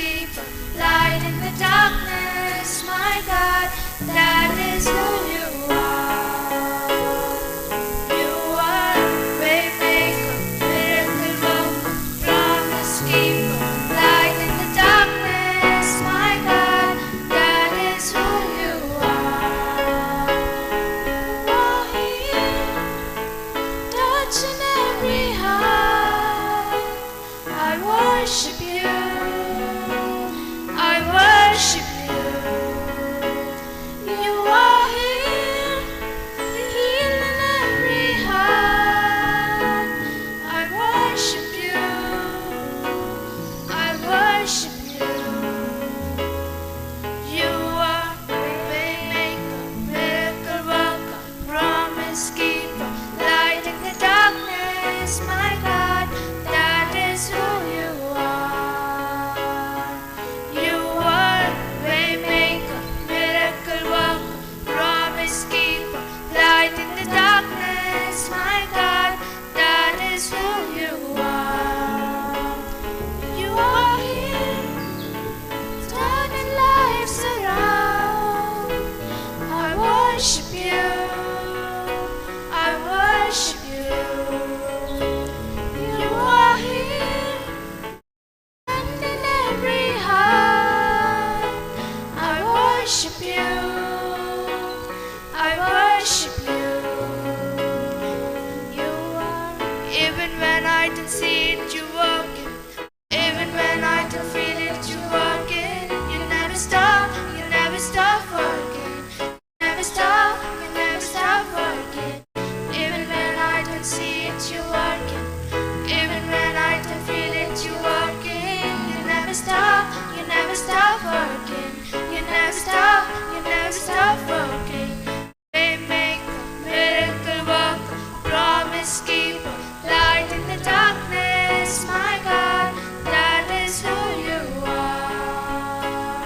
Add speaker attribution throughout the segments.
Speaker 1: keeper, light in the darkness, my God, that is who you are. You are waymaker, miracle worker, promise keeper, light in the darkness, my God, that is who you are. You are here, touching every heart. I worship you, I worship you. You are here, healing every heart. I worship you, I worship you. You are waymaker, miracle worker, promise keeper, light in the darkness, my God, that is who you are. You are waymaker, miracle worker, promise keeper, light in the darkness, my God, that is who you are. You are here, turning lives around. I worship you, I worship you. You are here, mending every heart. I worship you, I worship you. You are, even when I don't see it, you working. Even when I don't feel it, you working. You never stop working. Never stop, you never stop working. Even when I don't see it, you working. Even when I don't feel it, you working. You never stop working. You never stop working. Waymaker, miracle worker, promise keeper, light in the darkness, my God, that is who you are.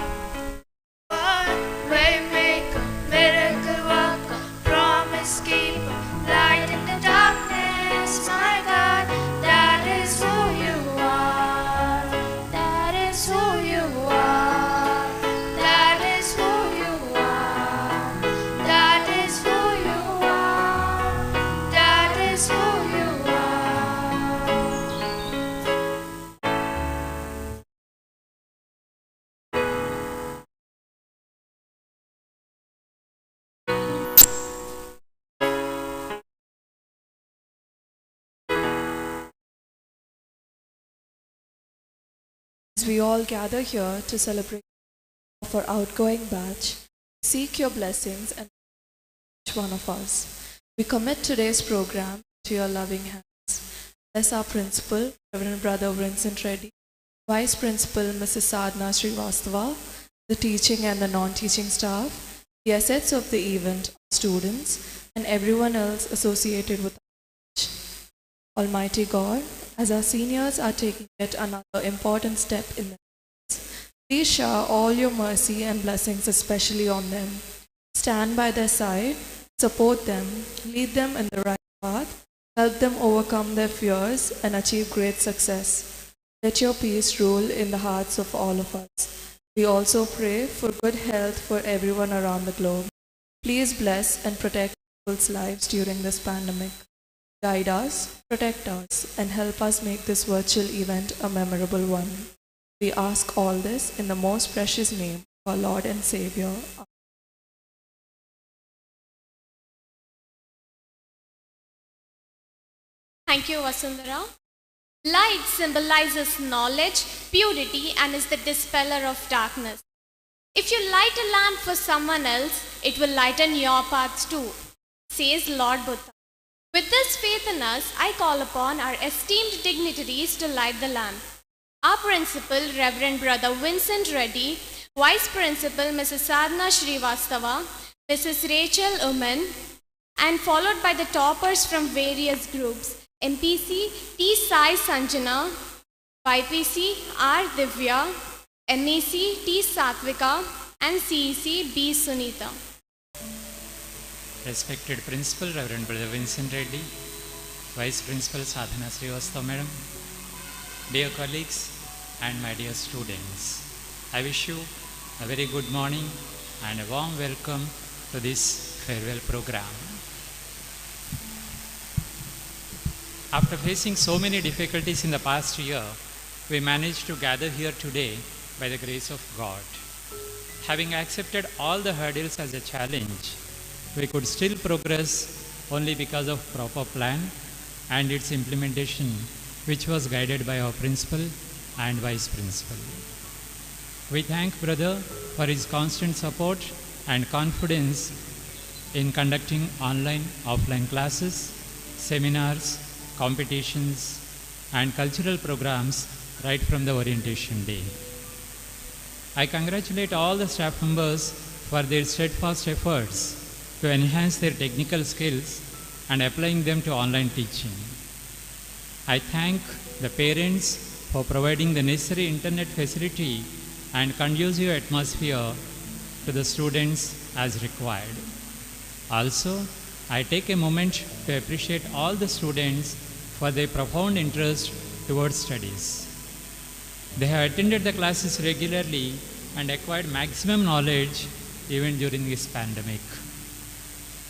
Speaker 1: Waymaker, miracle worker, promise keeper, light in the darkness, my God, that is who you are. That is who you are. That is who you are. That is who you are. That is who you
Speaker 2: As we all gather here to celebrate our outgoing batch, seek your blessings and each one of us. We commit today's program to your loving hands. Bless our principal, Reverend Brother Vincent Reddy, Vice Principal Mrs. Sadhana Srivastava, the teaching and the non-teaching staff, the assets of the event, students, and everyone else associated with our batch. Almighty God, as our seniors are taking yet another important step in their lives, please shower all your mercy and blessings especially on them. Stand by their side, support them, lead them in the right path, help them overcome their fears and achieve great success. Let your peace rule in the hearts of all of us. We also pray for good health for everyone around the globe. Please bless and protect people's lives during this pandemic. Guide us, protect us, and help us make this virtual event a memorable one. We ask all this in the most precious name of our Lord and Savior.
Speaker 3: Thank you, Vasundhara. Light symbolizes knowledge, purity, and is the dispeller of darkness. If you light a lamp for someone else, it will lighten your path too, says Lord Buddha. With this faith in us, I call upon our esteemed dignitaries to light the lamp. Our principal, Reverend Brother Vincent Reddy, Vice Principal Mrs. Sadhana Srivastava, Mrs. Rachel Uman, and followed by the toppers from various groups, MPC T. Sai Sanjana, YPC R. Divya, MEC T. Satvika, and CEC B. Sunita.
Speaker 4: Respected Principal Reverend Brother Vincent Reddy, Vice Principal Sadhana Srivastava Madam, dear colleagues and my dear students, I wish you a very good morning and a warm welcome to this farewell program. After facing so many difficulties in the past year, we managed to gather here today by the grace of God. Having accepted all the hurdles as a challenge, we could still progress only because of proper plan and its implementation, which was guided by our principal and vice principal. We thank Brother for his constant support and confidence in conducting online, offline classes, seminars, competitions, and cultural programs right from the orientation day. I congratulate all the staff members for their steadfast efforts to enhance their technical skills and applying them to online teaching. I thank the parents for providing the necessary internet facility and conducive atmosphere to the students as required. Also, I take a moment to appreciate all the students for their profound interest towards studies. They have attended the classes regularly and acquired maximum knowledge even during this pandemic.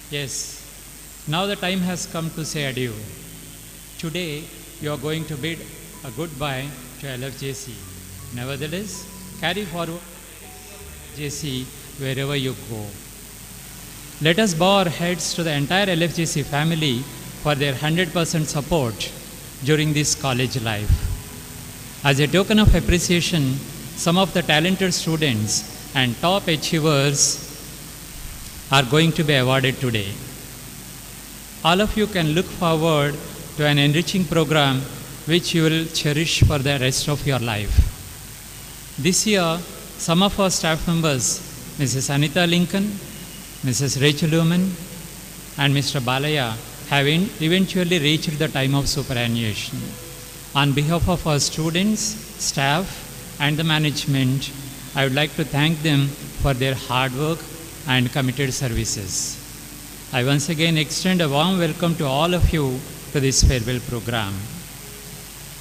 Speaker 4: Yes, now the time has come to say adieu. Today, you are going to bid a goodbye to LFJC. Nevertheless, carry forward LFJC wherever you go. Let us bow our heads to the entire LFJC family for their 100% support during this college life. As a token of appreciation, some of the talented students and top achievers are going to be awarded today. All of you can look forward to an enriching program which you will cherish for the rest of your life. This year, some of our staff members, Mrs. Anita Lincoln, Mrs. Rachel Luman, and Mr. Balaya, have eventually reached the time of superannuation. On behalf of our students, staff, and the management, I would like to thank them for their hard work and committed services. I once again extend a warm welcome to all of you to this farewell program.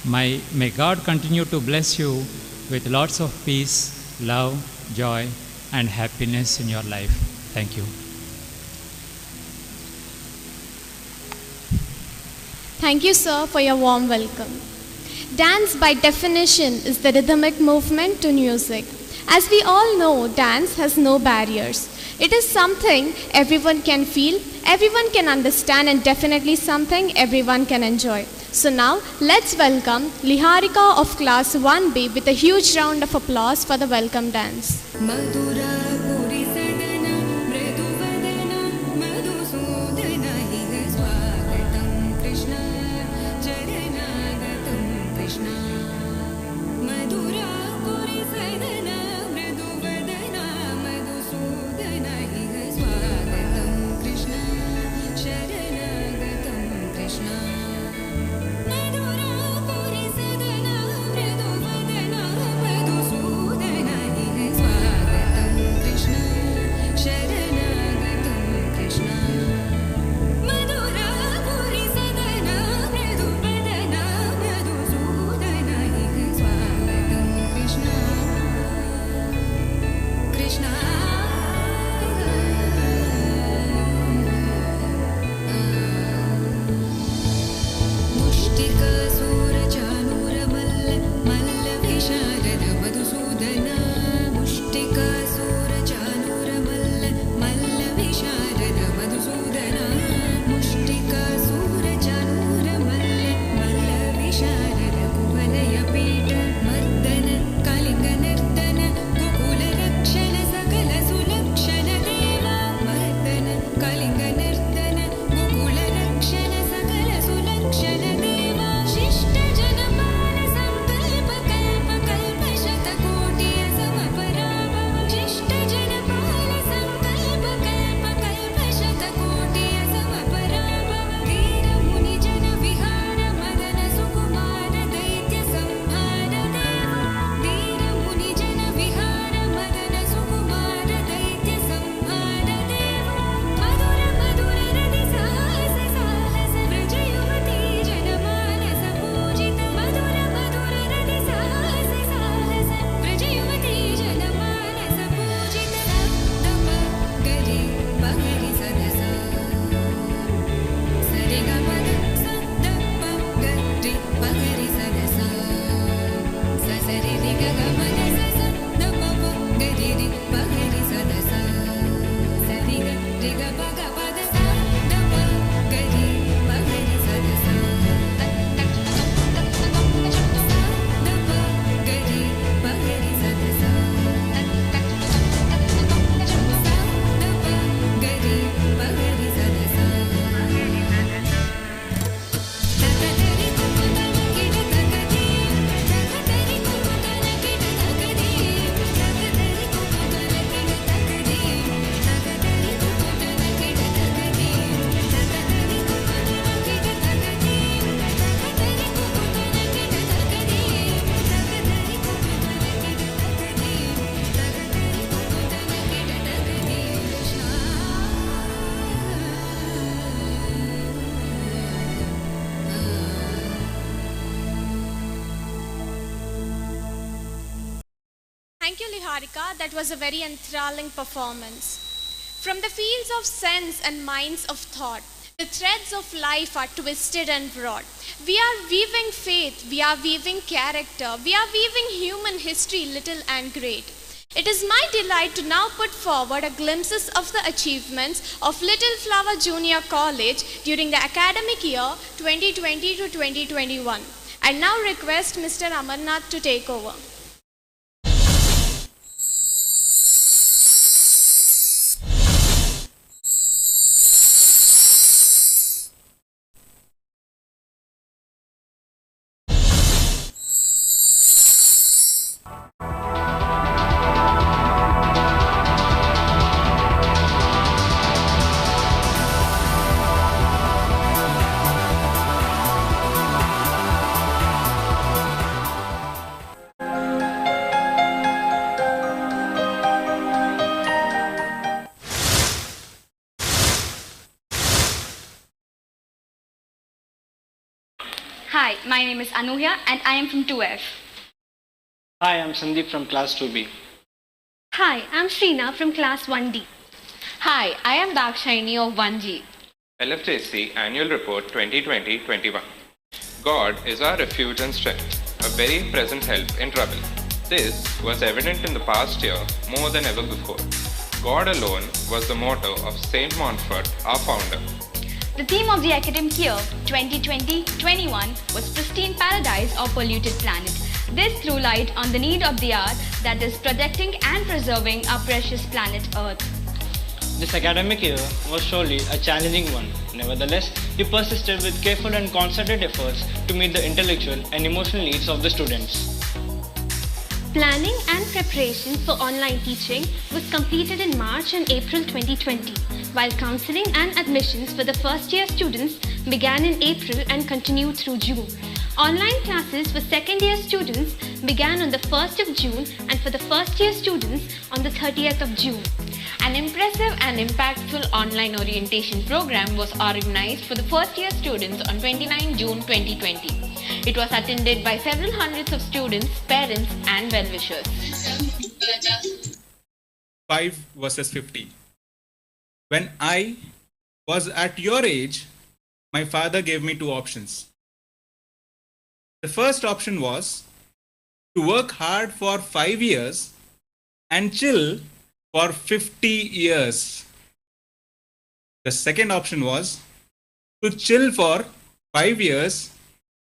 Speaker 4: May God continue to bless you with lots of peace, love, joy, and happiness in your life. Thank you.
Speaker 3: Thank you, sir, for your warm welcome. Dance, by definition, is the rhythmic movement to music. As we all know, dance has no barriers. It is something everyone can feel, everyone can understand, and definitely something everyone can enjoy. So now, let's welcome Liharika of Class 1B with a huge round of applause for the welcome dance.
Speaker 5: Krishna
Speaker 3: Thank you, Liharika. That was a very enthralling performance. From the fields of sense and minds of thought, the threads of life are twisted and broad. We are weaving faith, we are weaving character, we are weaving human history, little and great. It is my delight to now put forward a glimpses of the achievements of Little Flower Junior College during the academic year 2020 to 2021. I now request Mr. Amarnath to take over.
Speaker 5: Hi, my name is Anuhya and I am from 2F.
Speaker 6: Hi, I'm Sandeep from class 2B.
Speaker 5: Hi, I'm Sreena from class 1D.
Speaker 7: Hi, I am Dakshayani of 1G.
Speaker 8: LFJC Annual Report 2020-21. God is our refuge and strength, a very present help in trouble. This was evident in the past year more than ever before. God alone was the motto of Saint Montfort, our founder.
Speaker 5: The theme of the academic year 2020-21 was Pristine Paradise or Polluted Planet. This threw light on the need of the hour, that is protecting and preserving our precious planet Earth.
Speaker 6: This academic year was surely a challenging one. Nevertheless, we persisted with careful and concerted efforts to meet the intellectual and emotional needs of the students.
Speaker 5: Planning and preparation for online teaching was completed in March and April 2020, while counseling and admissions for the first year students began in April and continued through June. Online classes for second year students began on the 1st of June and for the first year students on the 30th of June.
Speaker 7: An impressive and impactful online orientation program was organized for the first year students on 29 June 2020. It was attended by several hundreds of students, parents and well-wishers.
Speaker 9: 5 versus 50. When I was at your age, my father gave me 2 options. The first option was to work hard for 5 years and chill for 50 years. The second option was to chill for 5 years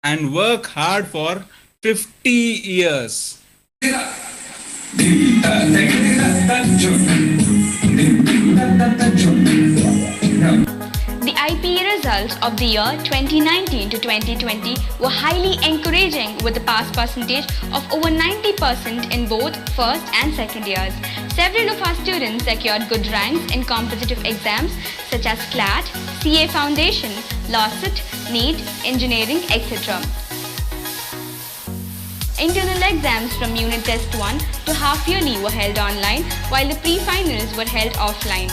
Speaker 9: and work hard for 50 years.
Speaker 5: The IPA results of the year 2019 to 2020 were highly encouraging, with a pass percentage of over 90% in both first and second years. Several of our students secured good ranks in competitive exams such as CLAT, CA Foundation, LAWCET, NEET, Engineering, etc. Internal exams from Unit Test 1 to half-yearly were held online, while the pre-finals were held offline.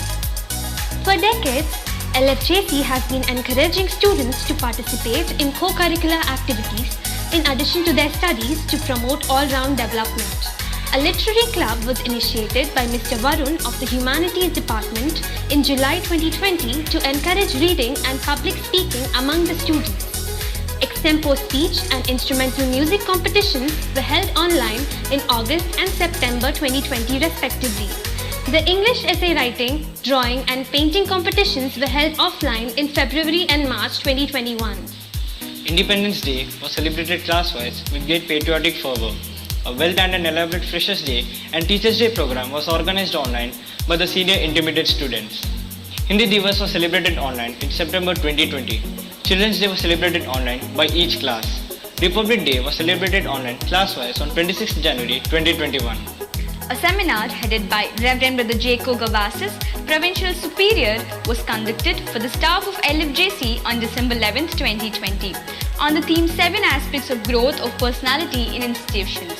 Speaker 5: For decades, LFJC has been encouraging students to participate in co-curricular activities in addition to their studies to promote all-round development. A literary club was initiated by Mr. Varun of the Humanities Department in July 2020 to encourage reading and public speaking among the students. Extempo speech and instrumental music competitions were held online in August and September 2020 respectively. The English essay writing, drawing and painting competitions were held offline in February and March 2021.
Speaker 6: Independence Day was celebrated class-wise with great patriotic fervor. A well-timed and elaborate Freshers' Day and Teachers' Day program was organized online by the senior intermediate students. Hindi Divas was celebrated online in September 2020. Children's Day was celebrated online by each class. Republic Day was celebrated online class-wise on 26 January 2021.
Speaker 5: A seminar headed by Reverend Brother Jaco Gavassis, Provincial Superior, was conducted for the staff of LFJC on December 11, 2020, on the theme 7 Aspects of Growth of Personality in Institutions.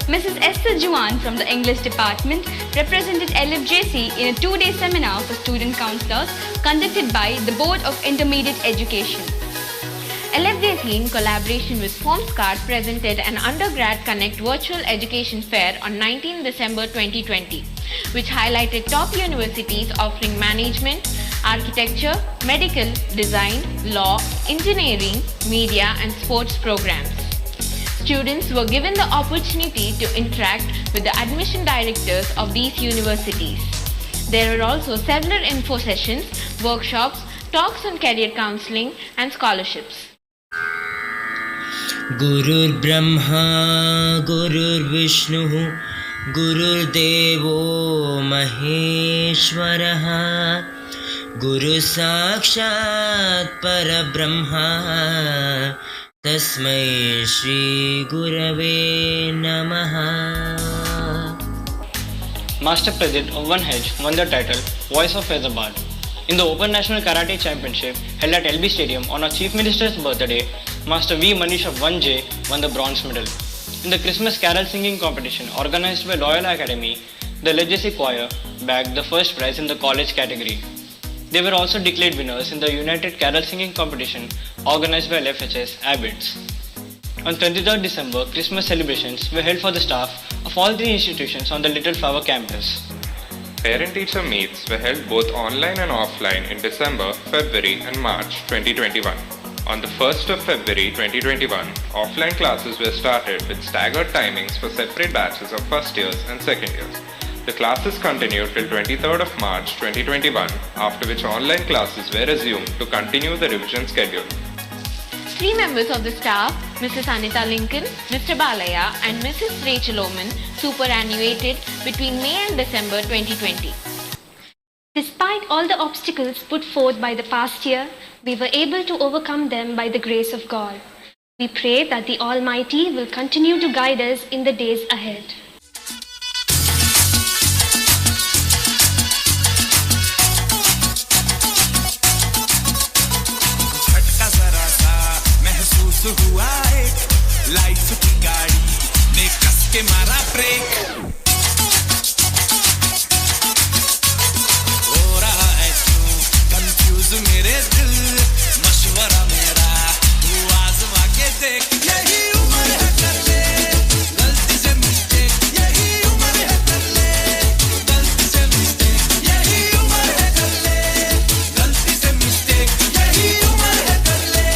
Speaker 5: Mrs. Esther Juan from the English department represented LFJC in a 2-day seminar for student counsellors conducted by the Board of Intermediate Education.
Speaker 7: LFJC, in collaboration with FormsCard, presented an Undergrad Connect virtual education fair on 19 December 2020, which highlighted top universities offering management, architecture, medical, design, law, engineering, media, and sports programs. Students were given the opportunity to interact with the admission directors of these universities. There were also several info sessions, workshops, talks on career counseling, and scholarships.
Speaker 10: Gurur Brahma, Gurur Vishnu, Gurur Devo Maheshwaraha, Guru Sakshat Parabrahma, Tasmai Shri Gurave Namaha.
Speaker 6: Master Pradeep of One Hedge won the title Voice of Hyderabad. In the Open National Karate Championship held at LB Stadium on our Chief Minister's birthday, Master V. Manish of 1J won the bronze medal. In the Christmas carol singing competition organized by Loyola Academy, the LFJC choir bagged the first prize in the college category. They were also declared winners in the United Carol Singing competition organized by LFHS Abbots. On 23rd December, Christmas celebrations were held for the staff of all three institutions on the Little Flower campus.
Speaker 8: Parent-teacher meets were held both online and offline in December, February and March 2021. On the 1st of February 2021, offline classes were started with staggered timings for separate batches of first years and second years. The classes continued till 23rd of March 2021, after which online classes were resumed to continue the revision schedule.
Speaker 7: 3 members of the staff, Mrs. Anita Lincoln, Mr. Balaya, and Mrs. Rachel Oman, superannuated between May and December 2020.
Speaker 5: Despite all the obstacles put forth by the past year, we were able to overcome them by the grace of God. We pray that the Almighty will continue to guide us in the days ahead.
Speaker 11: हुआ एक life की गाड़ी ने कस के मारा break हो रहा है क्यों कंफ्यूज मेरे दिल मशवरा मेरा तू आजमा के देख यही उम्र है कर ले गलती से मिस्टेक यही उम्र है कर ले गलती से मिस्टेक यही उम्र है कर ले गलती से मिस्टेक यही उम्र है कर ले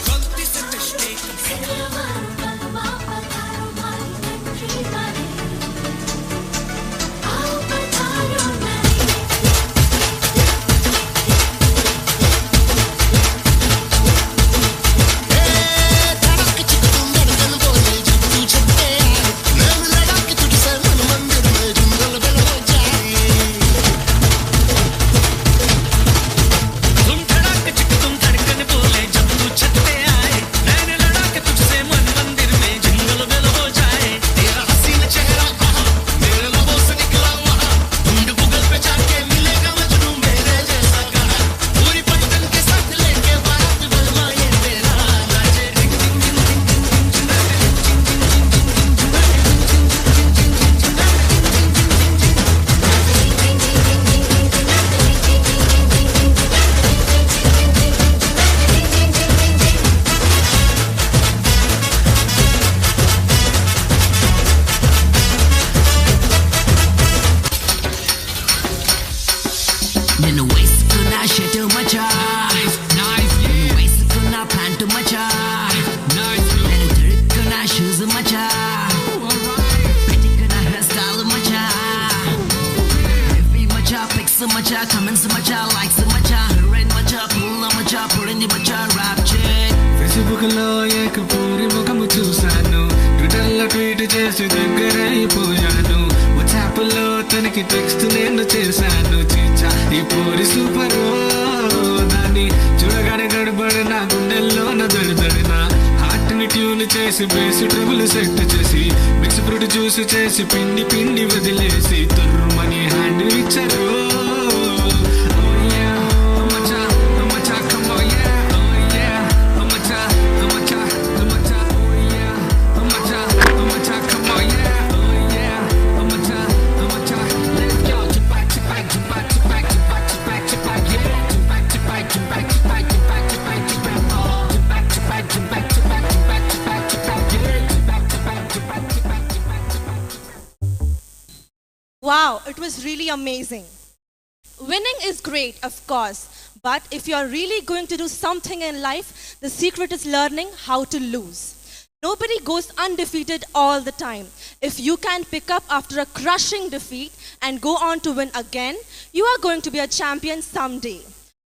Speaker 11: गलती से mistake
Speaker 12: Wow, it was really amazing. Winning is great, of course, but if you're really going to do something in life, the secret is learning how to lose. Nobody goes undefeated all the time. If you can pick up after a crushing defeat and go on to win again, you are going to be a champion someday.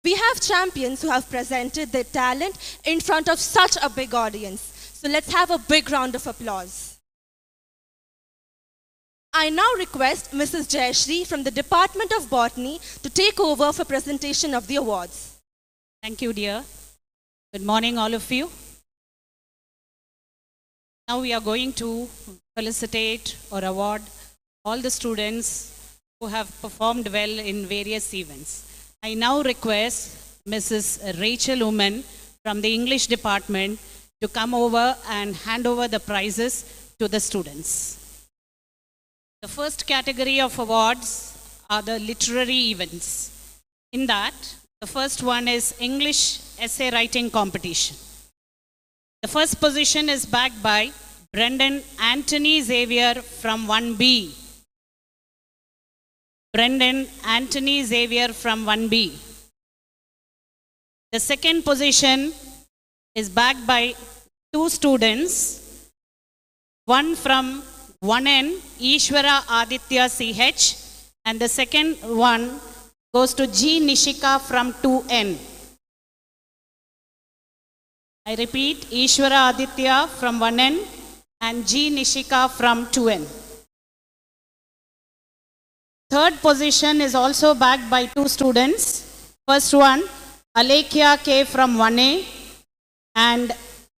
Speaker 12: We have champions who have presented their talent in front of such a big audience. So let's have a big round of applause. I now request Mrs. Jayashree from the Department of Botany to take over for presentation of the awards.
Speaker 13: Thank you, dear. Good morning, all of you. Now we are going to felicitate or award all the students who have performed well in various events. I now request Mrs. Rachel Uman from the English department to come over and hand over the prizes to the students. The first category of awards are the literary events. In that, the first one is English essay writing competition. The first position is backed by Brendan Anthony Xavier from 1B. Brendan Anthony Xavier from 1B. The second position is backed by two students, one from 1N, Ishwara Aditya CH, and the second one goes to G. Nishika from 2N. I repeat, Ishwara Aditya from 1N and G. Nishika from 2N. Third position is also backed by two students. First one, Alekhya K from 1A and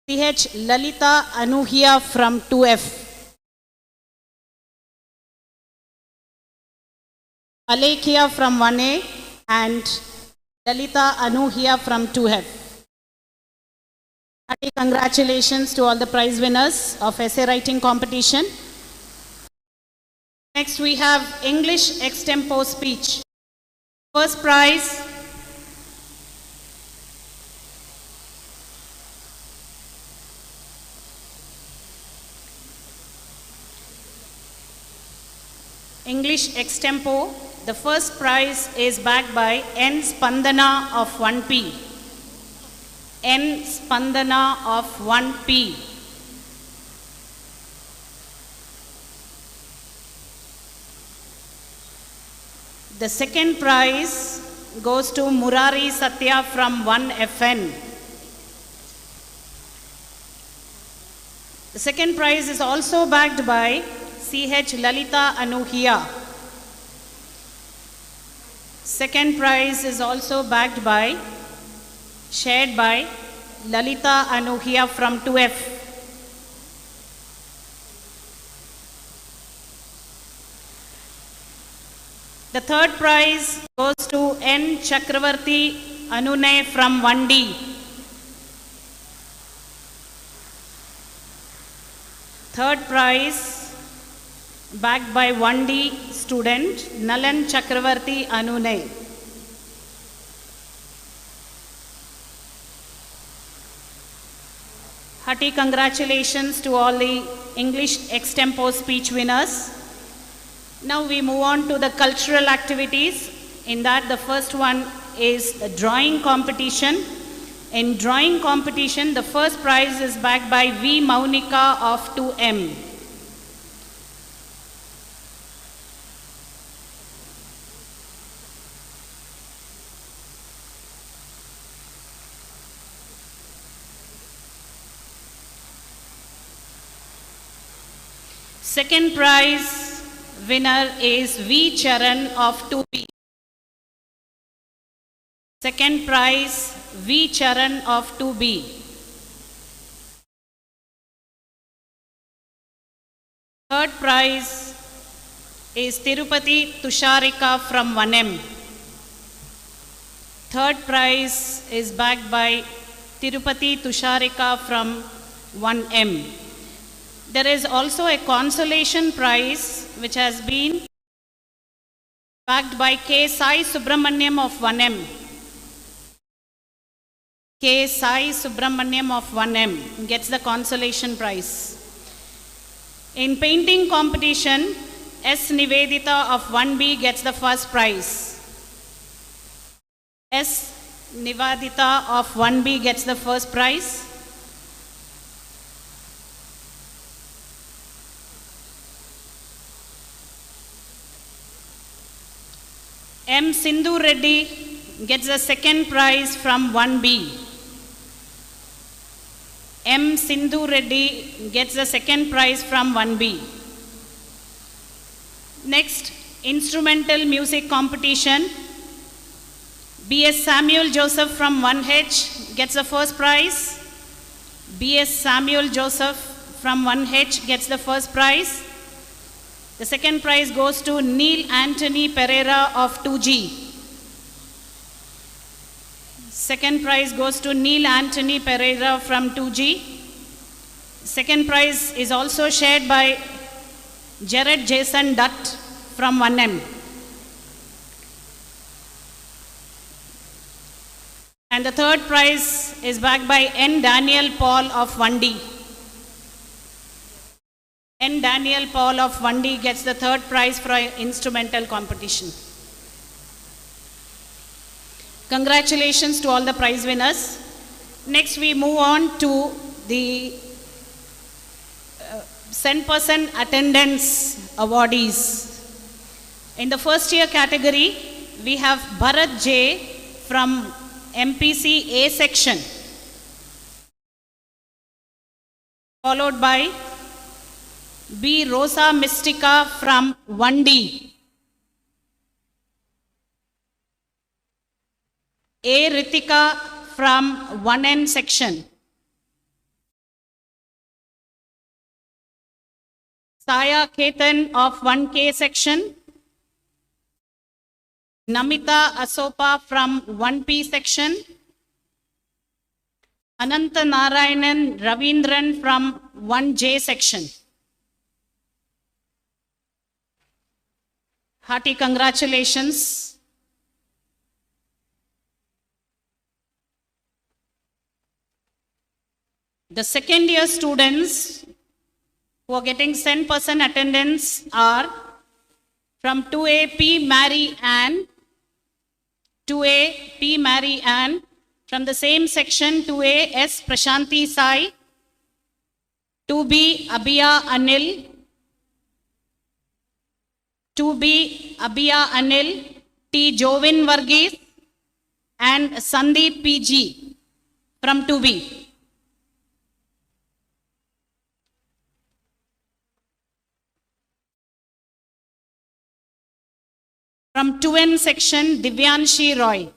Speaker 13: CH Lalita Anuhia from 2F. Alekhya from 1A and Lalita Anuhia from 2F. Hearty congratulations to all the prize winners of essay writing competition. Next we have English extempo speech. First prize, English extempo. The first prize is backed by N. Spandana of 1P. N. Spandana of 1P. The second prize goes to Murari Satya from 1FN. The second prize is also backed by CH Lalita Anuhia. Second prize is also backed by, shared by Lalita Anuhia from 2F. The third prize goes to N. Chakravarti Anune from 1D. Third prize backed by 1D student Nalan Chakravarti Anune. Hearty congratulations to all the English extempo speech winners. Now we move on to the cultural activities. In that, the first one is a drawing competition. In drawing competition, the first prize is backed by V. Maunika of 2M. Second prize winner is V. Charan of 2B. Second prize, V. Charan of 2B. Third prize is Tirupati Tusharika from 1M. Third prize is backed by Tirupati Tusharika from 1M. There is also a consolation prize which has been backed by K. Sai Subramaniam of 1M. K. Sai Subramaniam of 1M gets the consolation prize. In painting competition, S. Nivedita of 1B gets the first prize. S. Nivedita of 1B gets the first prize. M. Sindhu Reddy gets the second prize from 1B. M. Sindhu Reddy gets the second prize from 1B. Next, instrumental music competition. B.S. Samuel Joseph from 1H gets the first prize. B.S. Samuel Joseph from 1H gets the first prize. The second prize goes to Neil Anthony Pereira of 2G. Second prize goes to Neil Anthony Pereira from 2G. Second prize is also shared by Jared Jason Dutt from 1M. And the third prize is backed by N. Daniel Paul of 1D. N. Daniel Paul of 1D gets the third prize for instrumental competition. Congratulations to all the prize winners. Next we move on to the 10% attendance awardees. In the first year category, we have Bharat J from MPC A section, followed by B. Rosa Mystica from 1D, A. Ritika from 1N section, Saya Ketan of 1K section, Namita Asopa from 1P section, Ananta Narayanan Ravindran from 1J section. Hearty congratulations. The second year students who are getting 10% attendance are from 2A P. Mary Ann, 2A P. Mary Ann, from the same section 2A S. Prashanti Sai, 2B Abhiya Anil, 2B Abhiya Anil, T. Jovin Varghese, and Sandeep PG from 2B. From 2N section, Divyanshi Roy.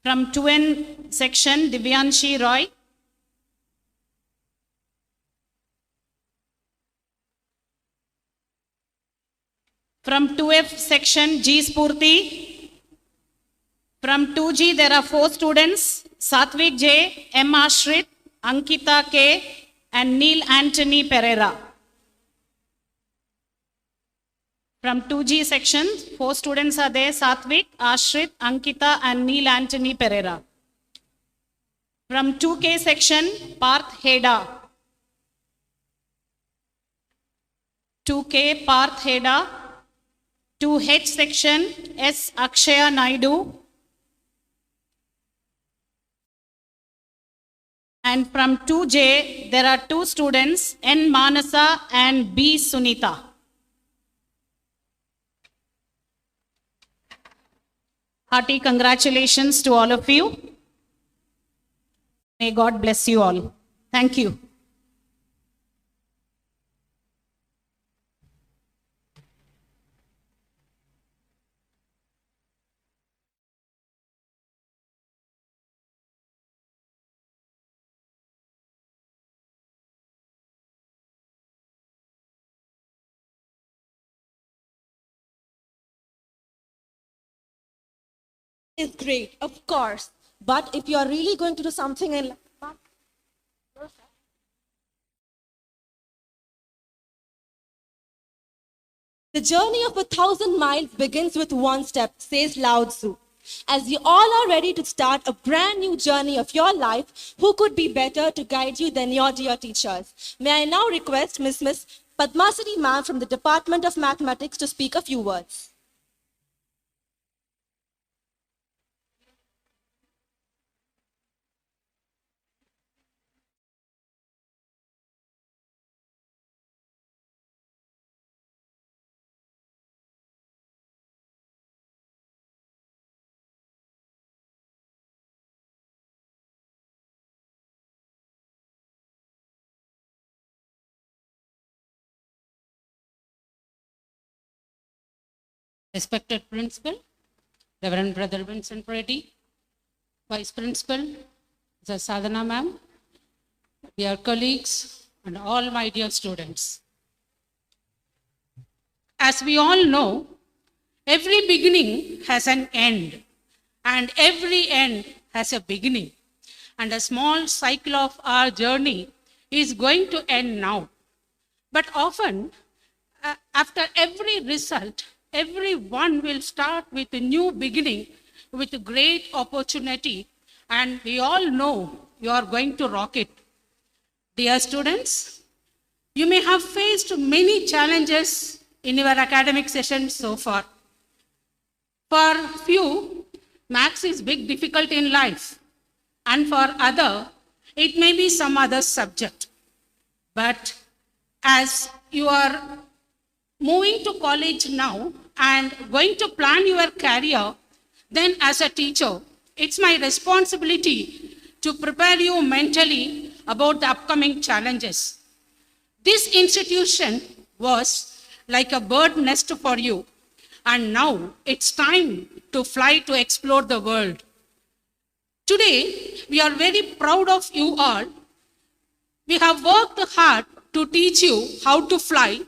Speaker 13: From 2N section, Divyanshi Roy. From 2F section, G. Spurti. From 2G, there are 4 students, Satvik J, M. Ashrit, Ankita K, and Neil Anthony Pereira. From 2G section, 4 students are there, Satvik, Ashrit, Ankita, and Neil Anthony Pereira. From 2K section, Parth Heda. 2K, Parth Heda. 2H section, S. Akshaya Naidu. And from 2J, there are 2 students, N. Manasa and B. Sunita. Hearty congratulations to all of you. May God bless you all. Thank you.
Speaker 12: Is great, of course. But if you are really going to do something in life, the journey of 1,000 miles begins with one step, says Lao Tzu. As you all are ready to start a brand new journey of your life, who could be better to guide you than your dear teachers? May I now request Miss Padmasri ma'am from the Department of Mathematics to speak a few words.
Speaker 13: Respected Principal, Reverend Brother Vincent Reddy, Vice Principal, the Sadhana Ma'am, dear colleagues, and all my dear students. As we all know, every beginning has an end, and every end has a beginning. And a small cycle of our journey is going to end now. But often, after every result, everyone will start with a new beginning, with a great opportunity, and we all know you are going to rock it. Dear students, you may have faced many challenges in your academic session so far. For few, maths is big difficult in life, and for other, it may be some other subject. But as you are moving to college now and going to plan your career, then as a teacher, it's my responsibility to prepare you mentally about the upcoming challenges. This institution was like a bird nest for you, and now it's time to fly to explore the world. Today, we are very proud of you all. We have worked hard to teach you how to fly,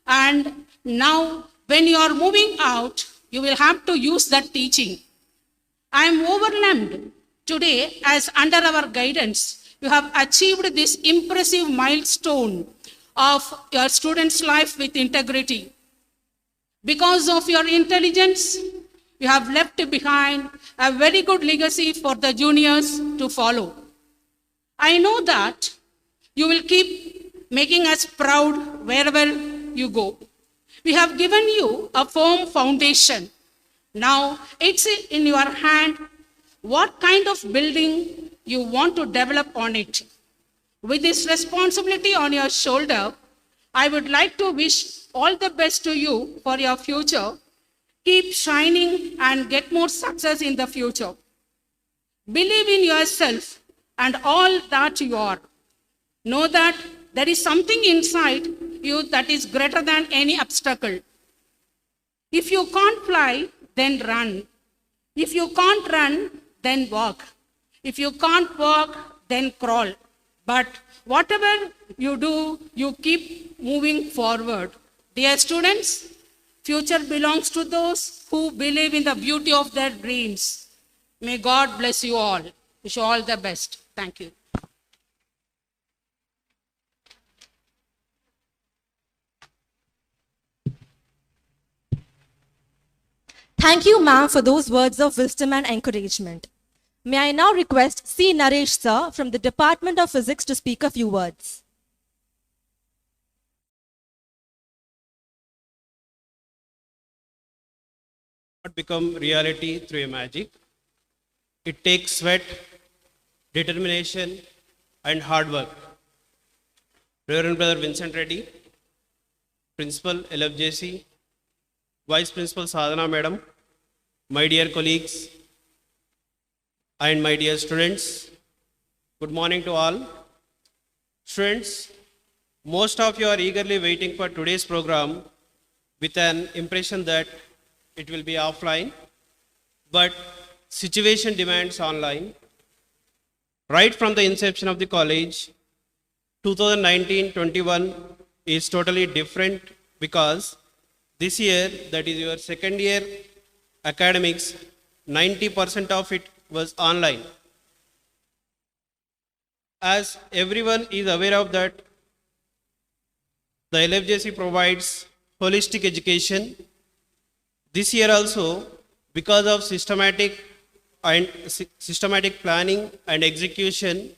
Speaker 13: and now when you are moving out, you will have to use that teaching. I am overwhelmed today as under our guidance, you have achieved this impressive milestone of your students' life with integrity. Because of your intelligence, you have left behind a very good legacy for the juniors to follow. I know that you will keep making us proud wherever you go. We have given you a firm foundation. Now it's in your hand what kind of building you want to develop on it. With this responsibility on your shoulder, I would like to wish all the best to you for your future. Keep shining and get more success in the future. Believe in yourself and all that you are. Know that there is something inside you that is greater than any obstacle. If you can't fly, then run. If you can't run, then walk. If you can't walk, then crawl. But whatever you do, you keep moving forward. Dear students, future belongs to those who believe in the beauty of their dreams. May God bless you all. Wish you all the best. Thank you.
Speaker 12: Thank you, ma'am, for those words of wisdom and encouragement. May I now request C. Naresh sir from the Department of Physics to speak a few words.
Speaker 14: Not become reality through a magic. It takes sweat, determination, and hard work. Reverend Brother Vincent Reddy, Principal LFJC, Vice Principal Sadhana Madam, my dear colleagues, and my dear students, good morning to all. Students, most of you are eagerly waiting for today's program with an impression that it will be offline, but situation demands online. Right from the inception of the college, 2019-21 is totally different because this year, that is your second year academics, 90% of it was online. As everyone is aware of that, the LFJC provides holistic education. This year also, because of systematic planning and execution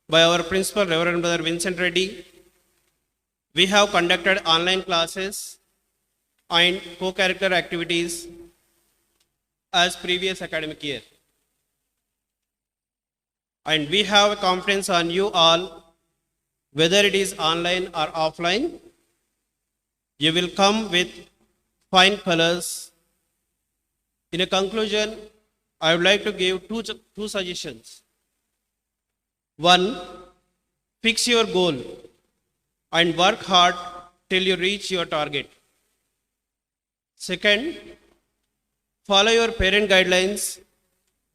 Speaker 14: by our principal, Reverend Brother Vincent Reddy, We have conducted online classes and co-curricular activities as previous academic year. And we have confidence on you all, whether it is online or offline. You will come with fine colors. In a conclusion, I would like to give two suggestions. One, fix your goal and work hard till you reach your target. Second, follow your parent guidelines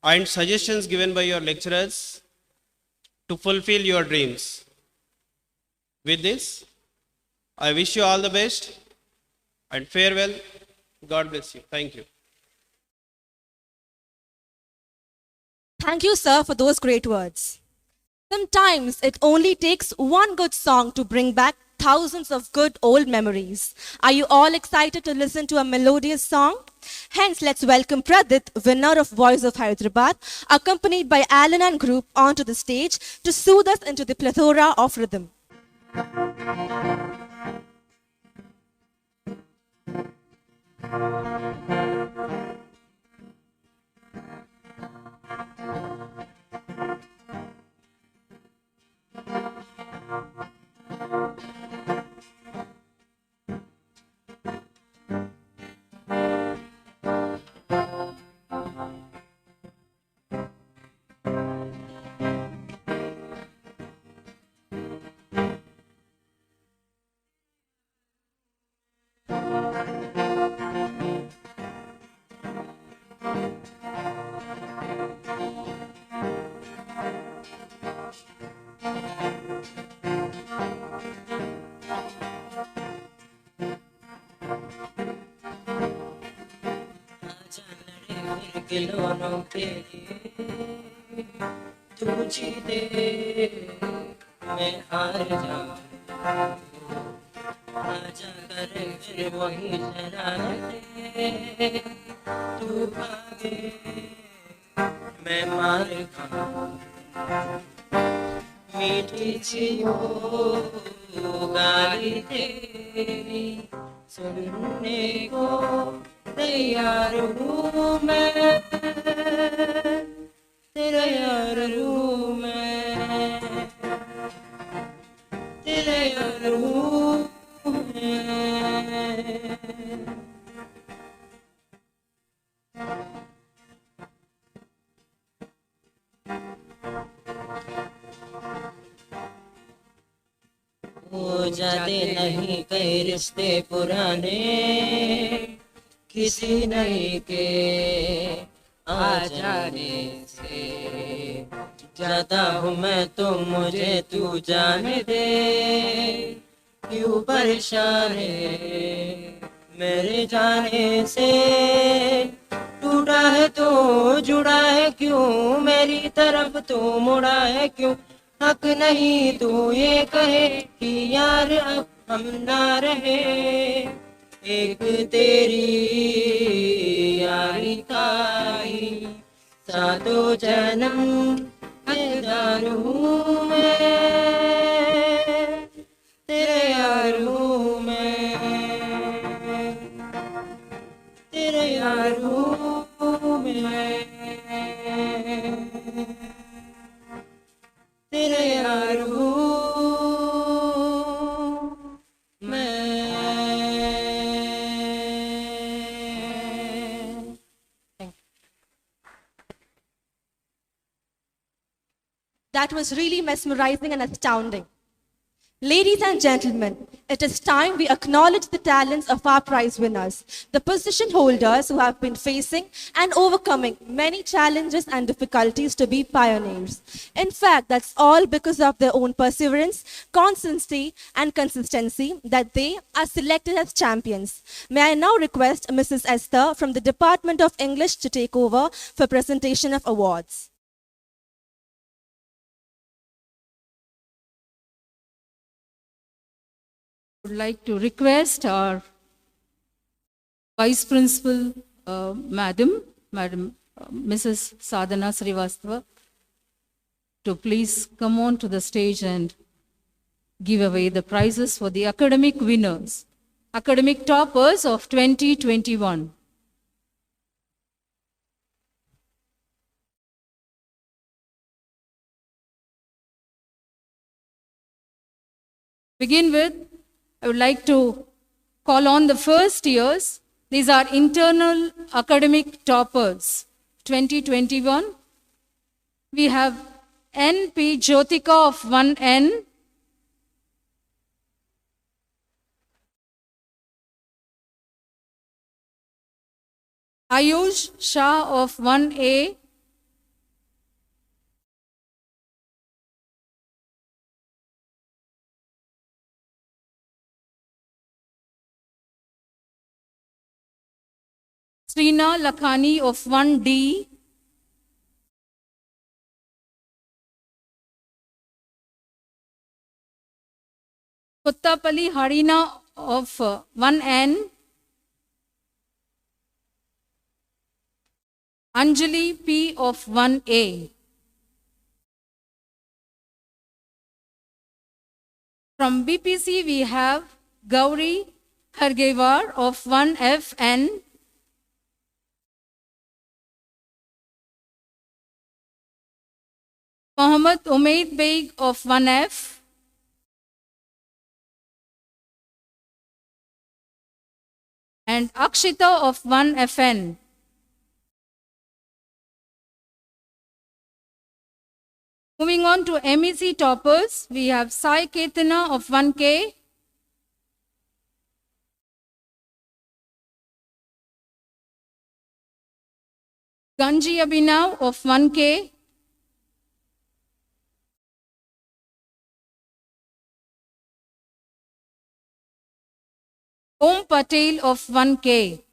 Speaker 14: and suggestions given by your lecturers to fulfill your dreams. With this, I wish you all the best and farewell. God bless you. Thank you.
Speaker 12: Thank you, sir, for those great words. Sometimes it only takes one good song to bring back thousands of good old memories. Are you all excited to listen to a melodious song? Hence, let's welcome Pradit, winner of Voice of Hyderabad, accompanied by Alan and group, onto the stage to soothe us into the plethora of rhythm.
Speaker 10: खिलौनों के लिए तू जीते मैं हार जाऊं आजा करे फिर वही शरारते तू भागे मैं मार खाऊं मीठी सी हो गाली तेरी सुनने को तैयार हूँ मैं तेरा यार हूँ मैं तेरा यार हूँ मैं हो जाते नहीं कई रिश्ते पुराने किसी नहीं के आ जाने से जाता हूँ मैं तो मुझे तू जाने दे क्यों परेशान है मेरे जाने से टूटा है तो जुड़ा है क्यों मेरी तरफ तो मुड़ा है क्यों हक नहीं तू ये कहे कि यार अब हम ना रहे एक तेरी यारी का ही सातों जन्म हकदार हूँ मैं तेरे यार हूँ मैं तेरे यार हूँ मैं तेरे यार हूँ
Speaker 12: That was really mesmerizing and astounding. Ladies and gentlemen, it is time we acknowledge the talents of our prize winners, the position holders who have been facing and overcoming many challenges and difficulties to be pioneers. In fact, that's all because of their own perseverance, constancy, and consistency that they are selected as champions. May I now request Mrs. Esther from the Department of English to take over for presentation of awards.
Speaker 15: Would like to request our Vice Principal, Madam Mrs. Sadhana Srivastava, to please come on to the stage and give away the prizes for the academic winners, academic toppers of 2021. Begin with, I would like to call on the first years. These are internal academic toppers 2021. We have N.P. Jyotika of 1N, Ayush Shah of 1A, Srina Lakhani of 1D, Kuttapalli Harina of 1N, Anjali P of 1A. From BPC we have Gauri Hargewar of 1FN, Mohammad Umaid Beg of 1F, and Akshita of 1FN. Moving on to MEC toppers, we have Sai Ketana of 1K, Ganji Abhinav of 1K, Om Patel of 1K.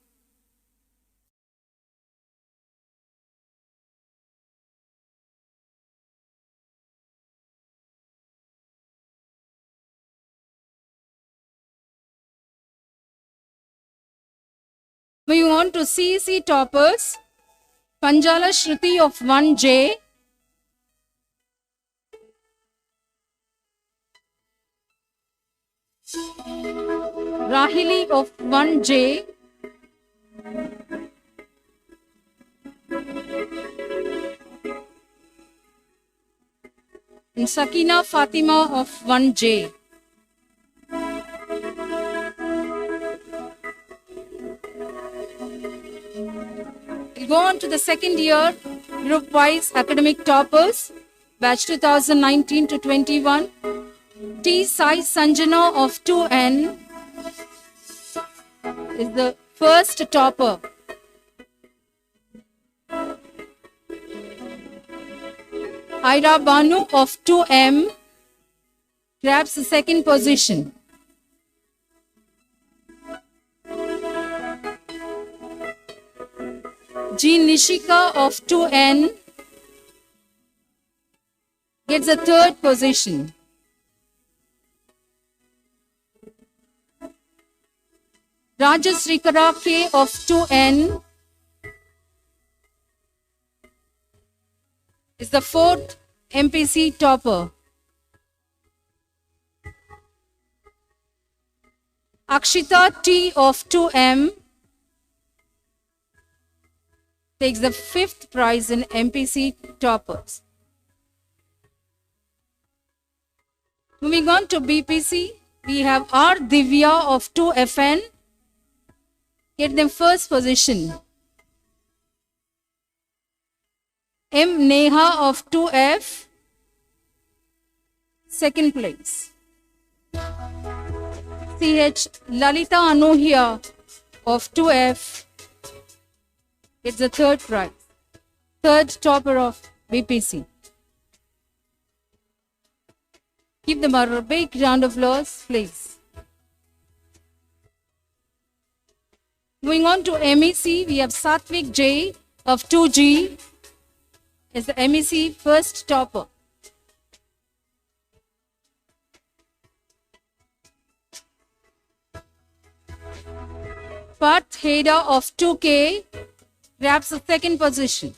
Speaker 15: Moving on to CEC toppers, Panjala Shruti of 1J, Rahili of 1J, and Sakina Fatima of 1J. We'll go on to the second year group-wise academic toppers, batch 2019 to 21. T. Sai Sanjana of 2N is the first topper. Aira Banu of 2M grabs the second position. G. Nishika of 2N gets the third position. Rajasri Karake of 2N is the fourth MPC topper. Akshita T of 2M takes the fifth prize in MPC toppers. Moving on to BPC, we have R. Divya of 2FN, get them first position. M. Neha of 2F, second place. CH. Lalita Anuhya of 2F gets the third prize, third topper of BPC. Give them a big round of applause, please. Moving on to MEC, we have Satvik J of 2G is the MEC first topper. Parth Heda of 2K grabs the second position.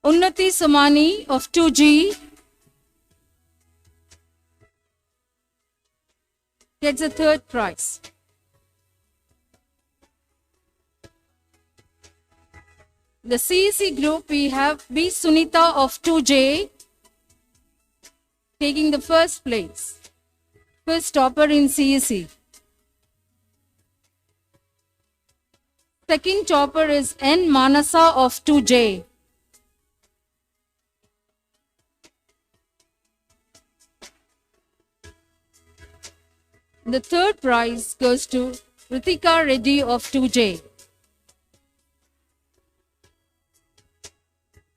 Speaker 15: Unnati Samani of 2G gets a third prize. The CEC group, we have B. Sunita of 2J taking the first place. First topper in CEC. Second topper is N. Manasa of 2J. The third prize goes to Ritika Reddy of 2J.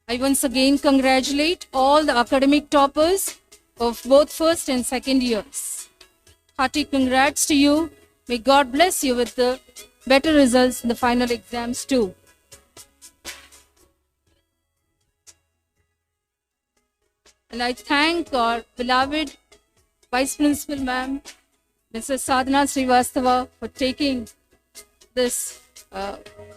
Speaker 15: I once again congratulate all the academic toppers of both first and second years. Hearty congrats to you. May God bless you with the better results in the final exams too. And I thank our beloved Vice Principal Ma'am, Mrs. Sadhana Srivastava, for taking this,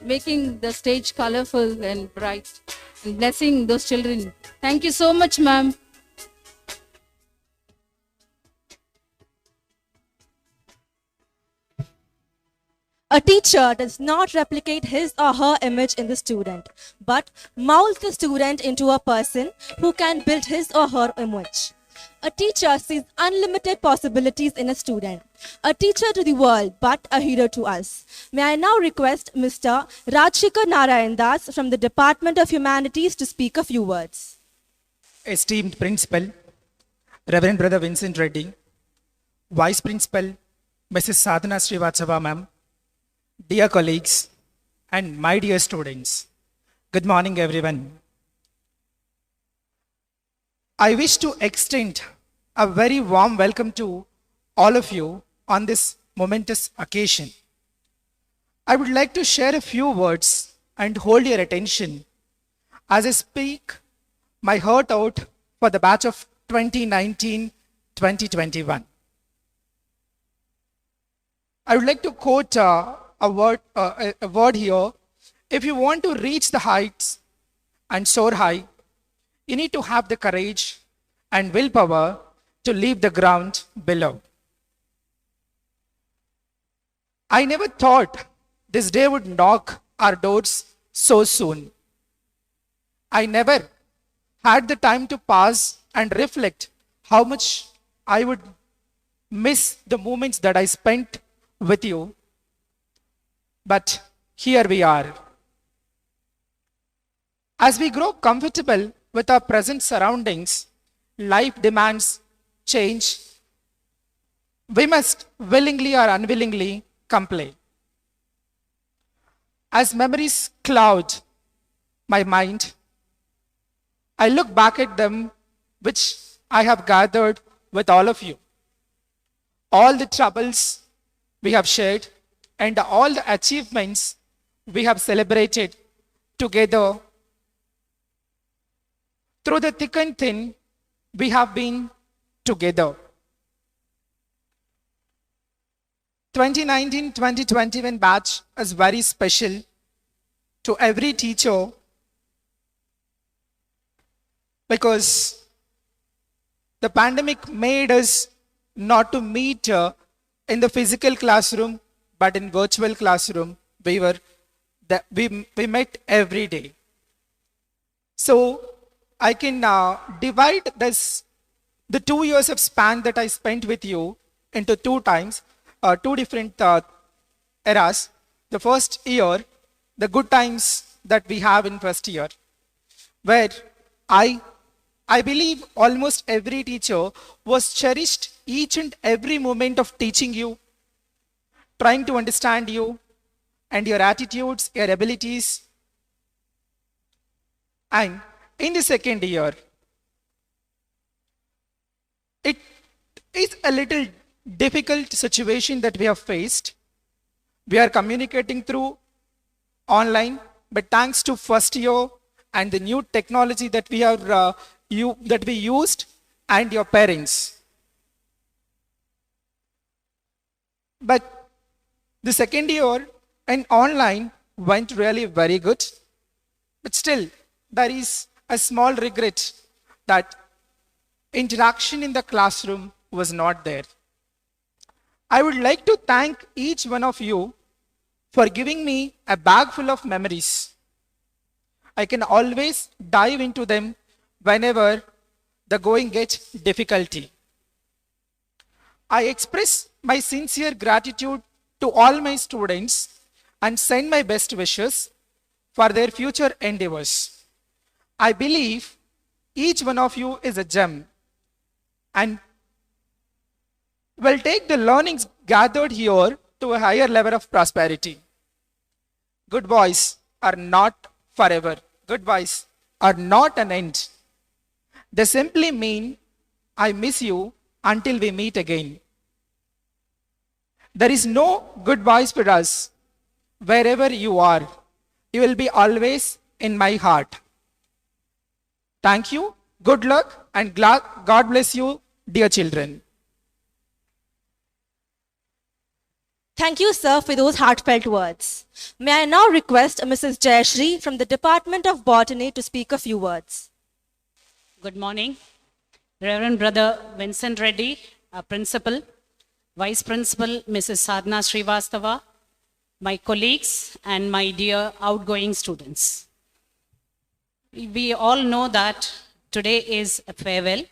Speaker 15: making the stage colorful and bright and blessing those children. Thank you so much, ma'am.
Speaker 12: A teacher does not replicate his or her image in the student, but molds the student into a person who can build his or her image. A teacher sees unlimited possibilities in a student. A teacher to the world, but a hero to us. May I now request Mr. Rajshekhar Narayan Das from the Department of Humanities to speak a few words.
Speaker 16: Esteemed Principal, Reverend Brother Vincent Reddy, Vice Principal, Mrs. Sadhana Srivastava ma'am, dear colleagues, and my dear students, good morning everyone. I wish to extend a very warm welcome to all of you on this momentous occasion. I would like to share a few words and hold your attention as I speak my heart out for the batch of 2019-2021. I would like to quote a word here. If you want to reach the heights and soar high, you need to have the courage and willpower to leave the ground below. I never thought this day would knock our doors so soon. I never had the time to pause and reflect how much I would miss the moments that I spent with you. But here we are. As we grow comfortable with our present surroundings, life demands change. We must willingly or unwillingly comply. As memories cloud my mind, I look back at them which I have gathered with all of you. All the troubles we have shared and all the achievements we have celebrated together. Through the thick and thin, we have been together. 2019-2021 batch is very special to every teacher because the pandemic made us not to meet in the physical classroom, but in virtual classroom. We met every day. So I can divide the 2 years of span that I spent with you into two different eras. The first year, the good times that we have in first year, where I believe almost every teacher was cherished each and every moment of teaching you, trying to understand you and your attitudes, your abilities. And in the second year, it is a little difficult situation that we have faced. We are communicating through online, but thanks to first year and the new technology that we have that we used and your parents. But the second year and online went really very good, but still there is a small regret that interaction in the classroom was not there. I would like to thank each one of you for giving me a bag full of memories. I can always dive into them whenever the going gets difficulty. I express my sincere gratitude to all my students and send my best wishes for their future endeavors. I believe each one of you is a gem and will take the learnings gathered here to a higher level of prosperity. Good boys are not forever. Good boys are not an end. They simply mean I miss you until we meet again. There is no goodbyes for us. Wherever you are, you will be always in my heart. Thank you, good luck, and God bless you, dear children.
Speaker 12: Thank you, sir, for those heartfelt words. May I now request Mrs. Jayashri from the Department of Botany to speak a few words.
Speaker 13: Good morning. Reverend Brother Vincent Reddy, our Principal, Vice Principal Mrs. Sadhana Srivastava, my colleagues, and my dear outgoing students. We all know that today is a farewell.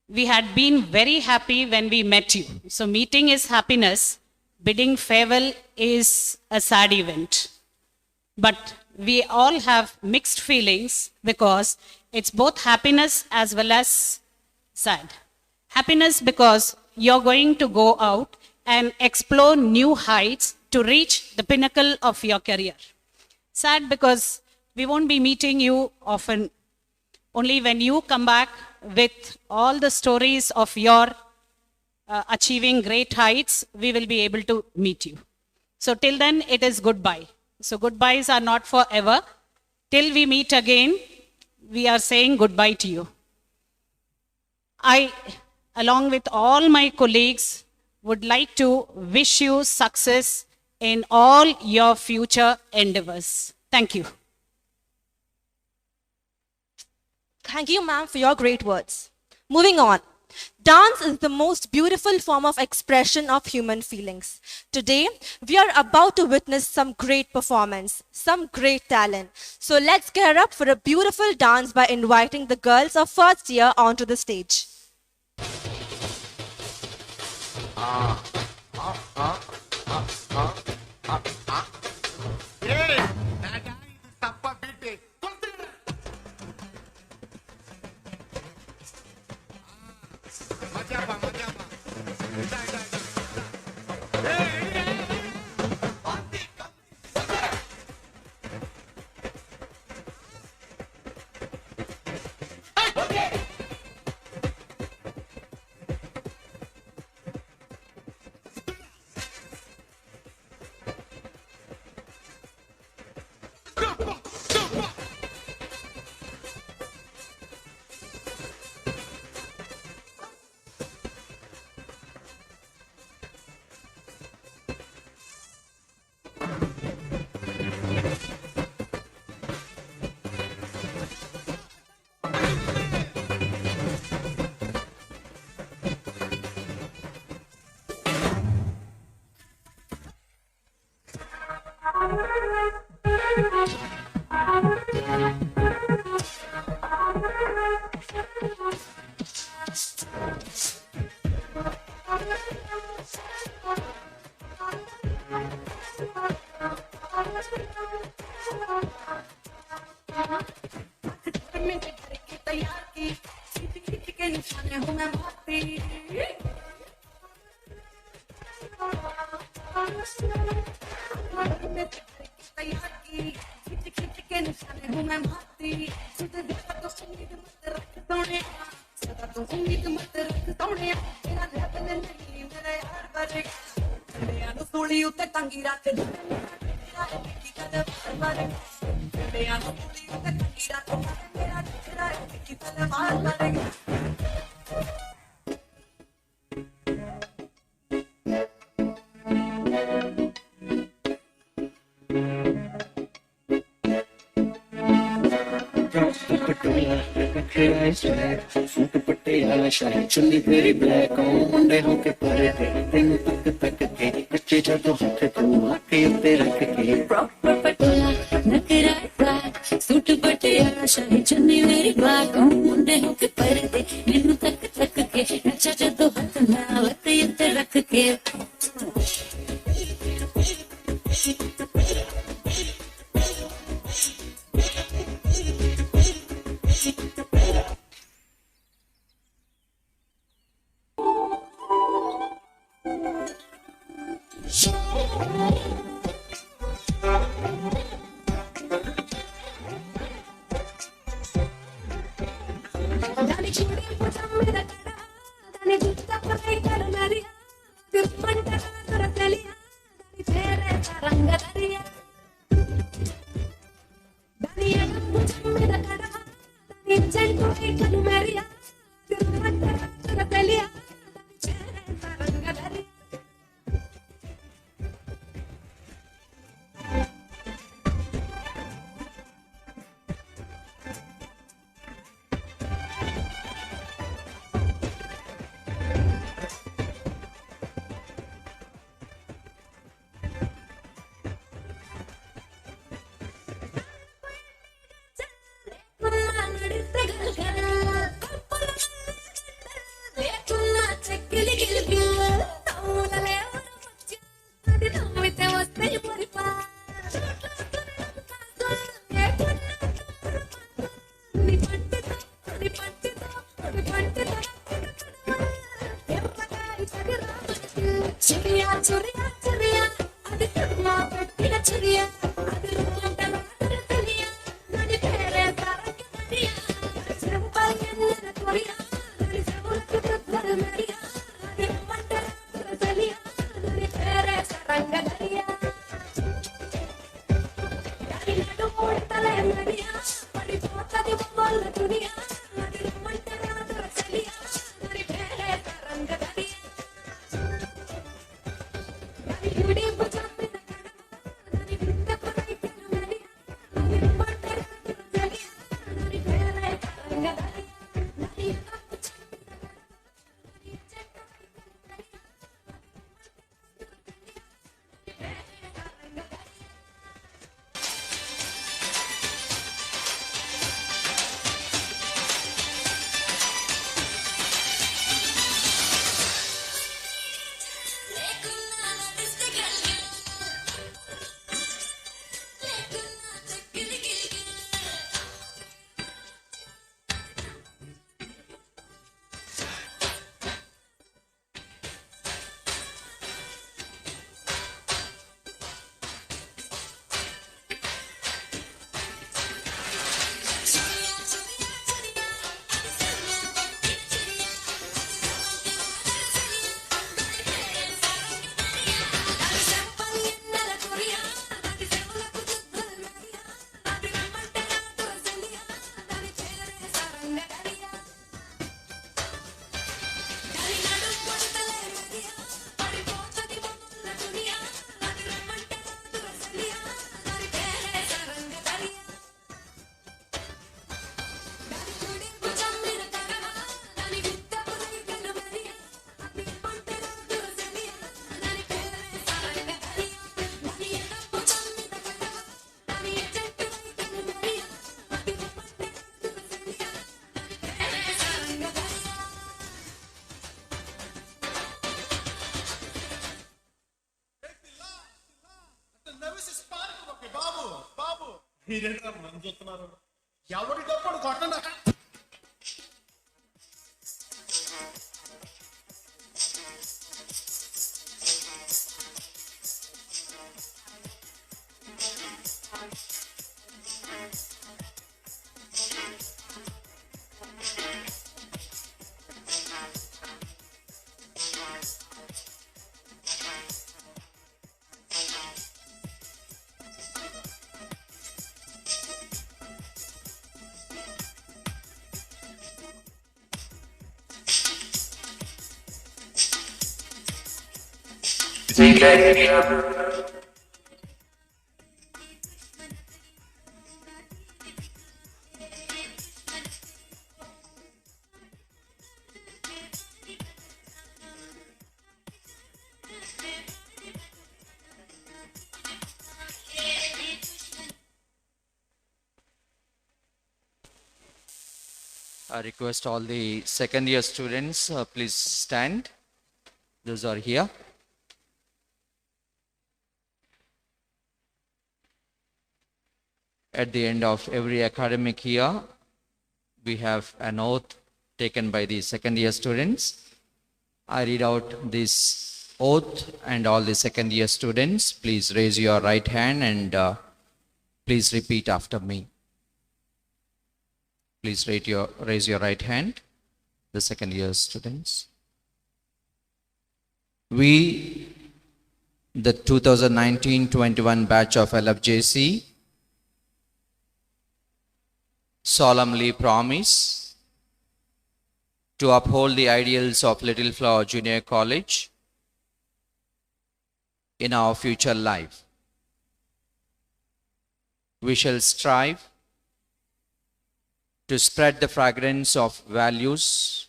Speaker 13: We had been very happy when we met you. So meeting is happiness, bidding farewell is a sad event. But we all have mixed feelings because it's both happiness as well as sad. Happiness because you're going to go out and explore new heights to reach the pinnacle of your career. Sad because we won't be meeting you often. Only when you come back with all the stories of your achieving great heights, we will be able to meet you. So till then, it is goodbye. So goodbyes are not forever. Till we meet again, we are saying goodbye to you. I, along with all my colleagues, would like to wish you success in all your future endeavors. Thank you.
Speaker 12: Thank you, ma'am, for your great words. Moving on. Dance is the most beautiful form of expression of human feelings. Today, we are about to witness some great performance, some great talent. So let's gear up for a beautiful dance by inviting the girls of first year onto the stage.
Speaker 17: नखरा swag suit Patiala शाही चुन्नी तेरी black मुंडे होके परे तेन तक तक के कच्चे जादू हाथ तू आके उत्ते रख के
Speaker 18: प्रॉपर पटोला नखरा स्वैग सूट पटियाला शाही चुन्नी मेरी ब्लैक मुंडे होके परे तेन तक तक के कच्चे जादू हाथ ना आके उत्ते रख के
Speaker 19: మీరేంట్రా మంది చూస్తున్నారు ఎవరి తప్పుడు కొట్టండి
Speaker 20: I request all the second year students, please stand. Those are here. At the end of every academic year, we have an oath taken by the second year students. I read out this oath, and all the second year students, please raise your right hand and please repeat after me. Please raise your right hand, the second year students. We, the 2019-21 batch of LFJC, solemnly promise to uphold the ideals of Little Flower Junior College in our future life. We shall strive to spread the fragrance of values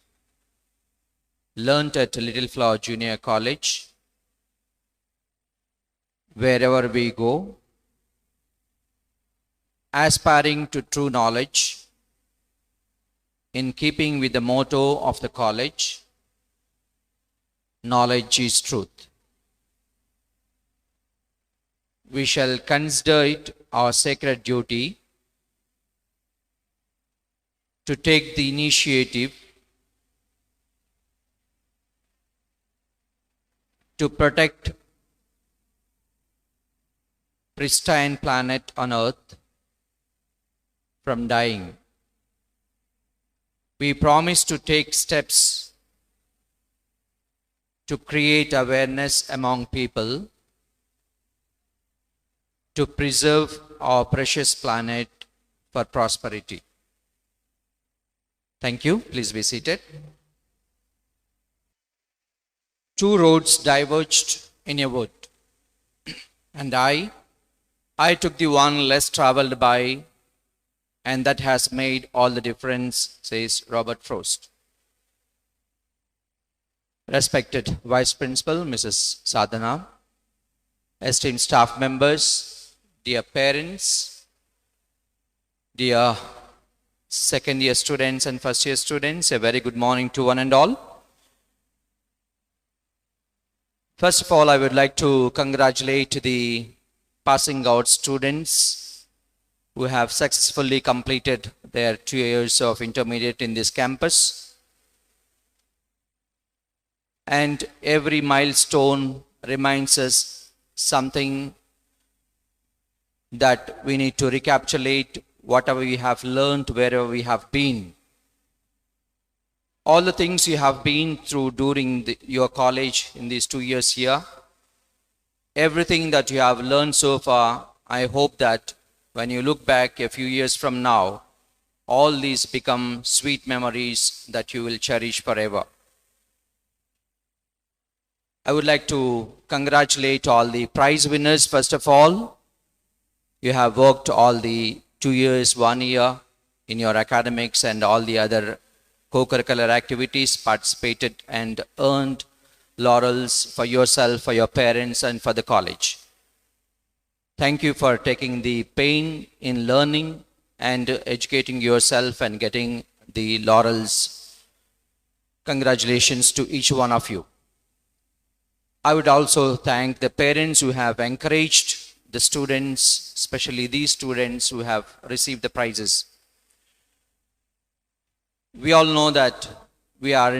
Speaker 20: learnt at Little Flower Junior College wherever we go, aspiring to true knowledge in keeping with the motto of the college, knowledge is truth. We shall consider it our sacred duty to take the initiative to protect pristine planet on earth from dying. We promise to take steps to create awareness among people to preserve our precious planet for prosperity. Thank you. Please be seated. Two roads diverged in a wood, and I took the one less traveled by, and that has made all the difference, says Robert Frost. Respected Vice Principal, Mrs. Sadhana, esteemed staff members, dear parents, dear second year students and first year students, a very good morning to one and all. First of all, I would like to congratulate the passing out students who have successfully completed their 2 years of intermediate in this campus. And every milestone reminds us something that we need to recapitulate whatever we have learned, wherever we have been. All the things you have been through during your college in these 2 years here, everything that you have learned so far, I hope that when you look back a few years from now, all these become sweet memories that you will cherish forever. I would like to congratulate all the prize winners first of all. You have worked all the 2 years, 1 year in your academics and all the other co-curricular activities, participated and earned laurels for yourself, for your parents, and for the college. Thank you for taking the pain in learning and educating yourself and getting the laurels. Congratulations to each one of you. I would also thank the parents who have encouraged the students, especially these students who have received the prizes. We all know that we are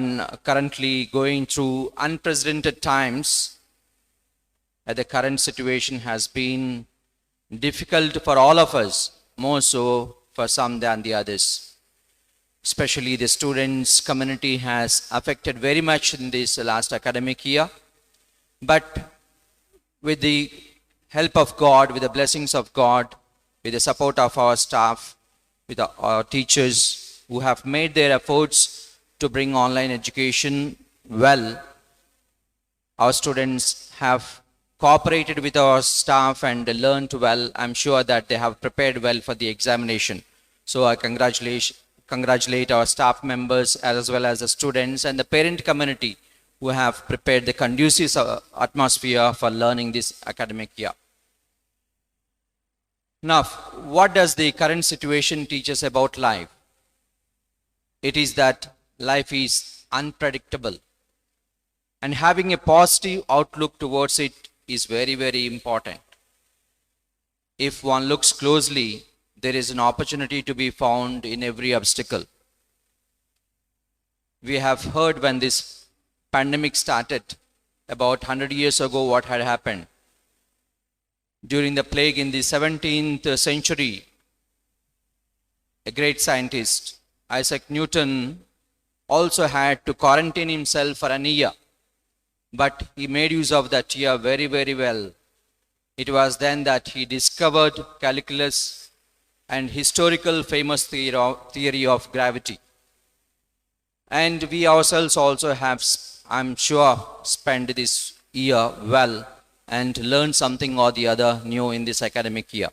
Speaker 20: currently going through unprecedented times. The current situation has been difficult for all of us, more so for some than the others. Especially the students' community has affected very much in this last academic year. But with the help of God, with the blessings of God, with the support of our staff, with our teachers who have made their efforts to bring online education well, our students have cooperated with our staff and learned well. I'm sure that they have prepared well for the examination. So I congratulate our staff members as well as the students and the parent community who have prepared the conducive atmosphere for learning this academic year. Now, what does the current situation teach us about life? it is that life is unpredictable. And having a positive outlook towards it is very, very important. If one looks closely, there is an opportunity to be found in every obstacle. We have heard when this pandemic started about 100 years ago what had happened. During the plague in the 17th century, a great scientist, Isaac Newton, also had to quarantine himself for an year. But he made use of that year very, very well. It was then that he discovered calculus and historical famous theory of gravity. And we ourselves also have, I'm sure, spent this year well and learned something or the other new in this academic year.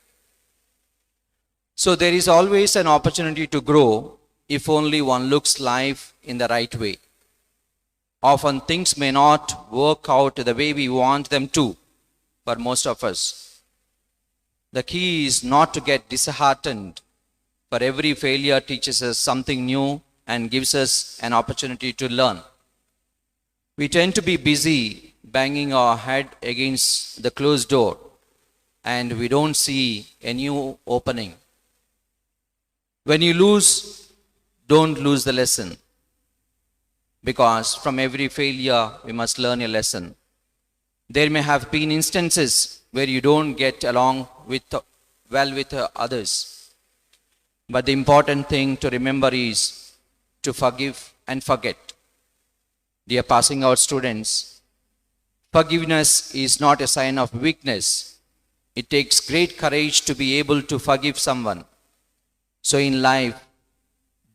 Speaker 20: So there is always an opportunity to grow if only one looks life in the right way. Often things may not work out the way we want them to for most of us. The key is not to get disheartened, for every failure teaches us something new and gives us an opportunity to learn. We tend to be busy banging our head against the closed door and we don't see a new opening. When you lose, don't lose the lesson, because from every failure we must learn a lesson. There may have been instances where you don't get along well with others, but the important thing to remember is to forgive and forget. Dear passing out students, forgiveness is not a sign of weakness. It takes great courage to be able to forgive someone. So in life,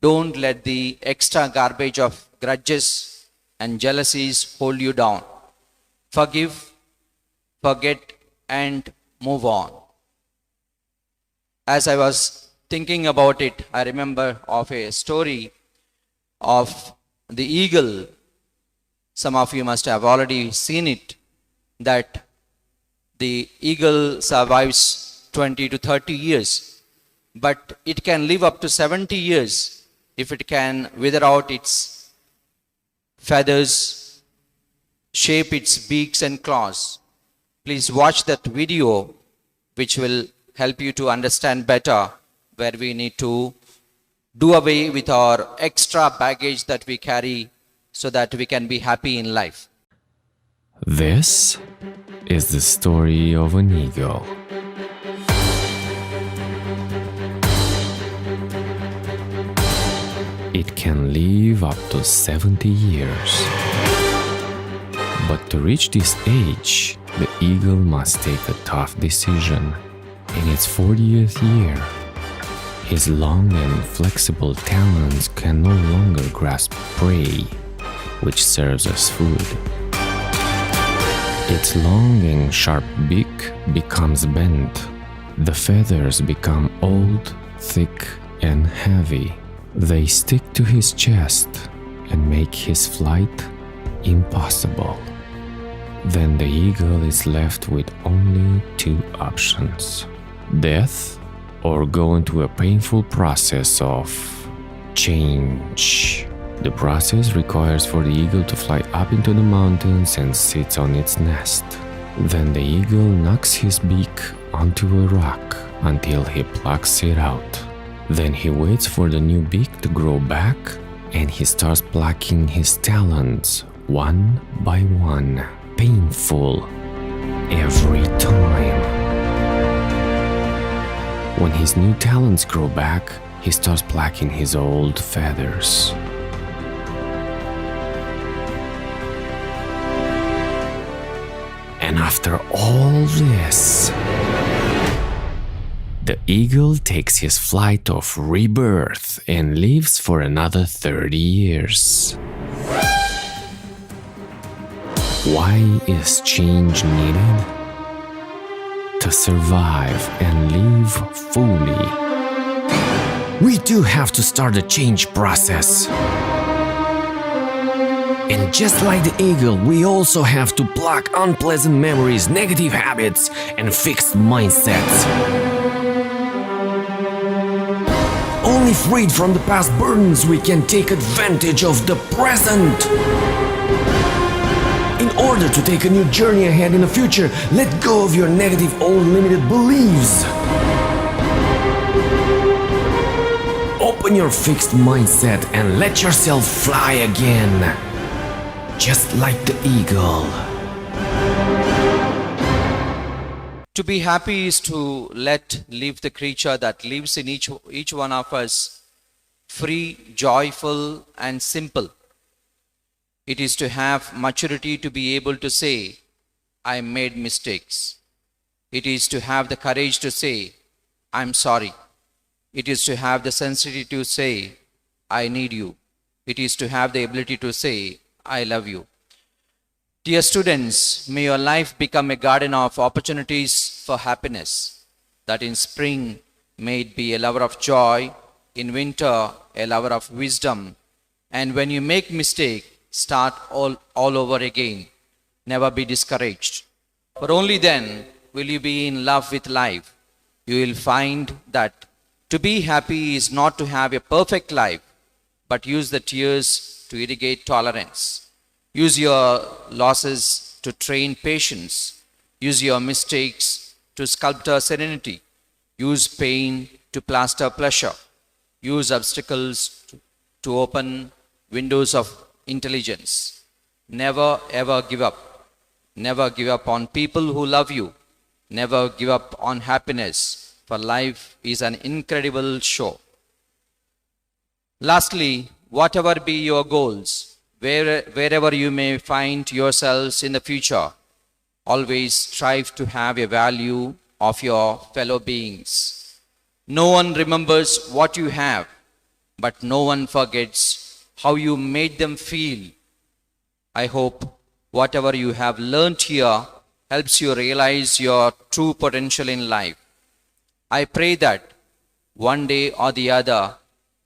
Speaker 20: don't let the extra garbage of grudges and jealousies hold you down. Forgive, forget, and move on. As I was thinking about it, I remember of a story of the eagle. Some of you must have already seen it, that the eagle survives 20 to 30 years, but it can live up to 70 years if it can wither out its feathers, shape its beaks and claws. Please watch that video, which will help you to understand better where we need to do away with our extra baggage that we carry so that we can be happy in life.
Speaker 21: This is the story of an eagle. It can live up to 70 years. But to reach this age, the eagle must take a tough decision. In its 40th year, his long and flexible talons can no longer grasp prey, which serves as food. Its long and sharp beak becomes bent. The feathers become old, thick, and heavy. They stick to his chest and make his flight impossible. Then the eagle is left with only two options: death or go into a painful process of change. The process requires for the eagle to fly up into the mountains and sits on its nest. Then the eagle knocks his beak onto a rock until he plucks it out. Then he waits for the new beak to grow back and he starts plucking his talons one by one, painful every time. When his new talons grow back, he starts plucking his old feathers. And after all this, the eagle takes his flight of rebirth and lives for another 30 years. Why is change needed? To survive and live fully. We do have to start a change process. And just like the eagle, we also have to block unpleasant memories, negative habits, and fixed mindsets. only freed from the past burdens, we can take advantage of the present. In order to take a new journey ahead in the future, let go of your negative old limited beliefs. Open your fixed mindset and let yourself fly again, just like the eagle.
Speaker 20: To be happy is to let live the creature that lives in each one of us, free, joyful, and simple. It is to have maturity to be able to say, I made mistakes. It is to have the courage to say, I'm sorry. It is to have the sensitivity to say, I need you. It is to have the ability to say, I love you. Dear students, may your life become a garden of opportunities for happiness, that in spring may it be a lover of joy, in winter a lover of wisdom, and when you make mistake, start all over again. Never be discouraged. For only then will you be in love with life. You will find that to be happy is not to have a perfect life, but use the tears to irrigate tolerance. Use your losses to train patience. Use your mistakes to sculpture serenity. Use pain to plaster pleasure. Use obstacles to open windows of intelligence. Never ever give up. Never give up on people who love you. Never give up on happiness, for life is an incredible show. Lastly, whatever be your goals, wherever you may find yourselves in the future, always strive to have a value of your fellow beings. No one remembers what you have, but no one forgets how you made them feel. I hope whatever you have learnt here helps you realize your true potential in life. I pray that one day or the other,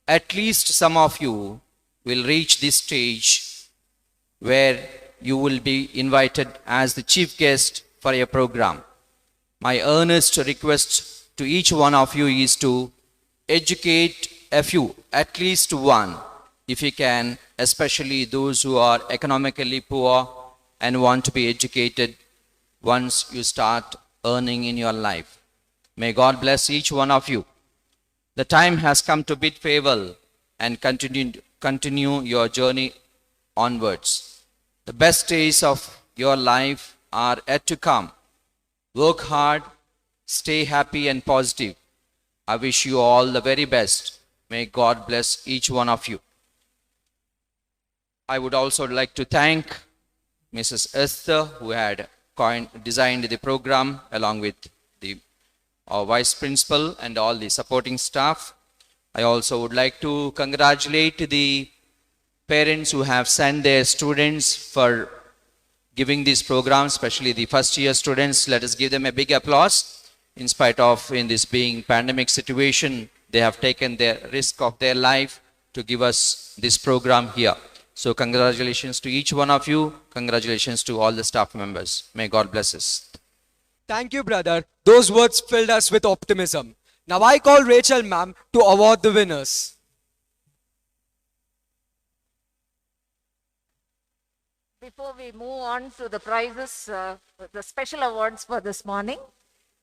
Speaker 20: at least some of you will reach this stage where you will be invited as the chief guest for a program. My earnest request to each one of you is to educate a few, at least one, if you can, especially those who are economically poor and want to be educated once you start earning in your life. May God bless each one of you. The time has come to bid farewell and continue your journey onwards. The best days of your life are yet to come. Work hard, stay happy and positive. I wish you all the very best. May God bless each one of you. I would also like to thank Mrs. Esther, who had designed the program, along with our vice principal and all the supporting staff. I also would like to congratulate the parents who have sent their students for giving this program, especially the first year students. Let us give them a big applause. In spite of in this being pandemic situation, they have taken the risk of their life to give us this program here. So congratulations to each one of you. Congratulations to all the staff members. May God bless us.
Speaker 1: Thank you, brother. Those words filled us with optimism. Now I call Rachel ma'am to award the winners.
Speaker 22: Before we move on to the prizes, the special awards for this morning,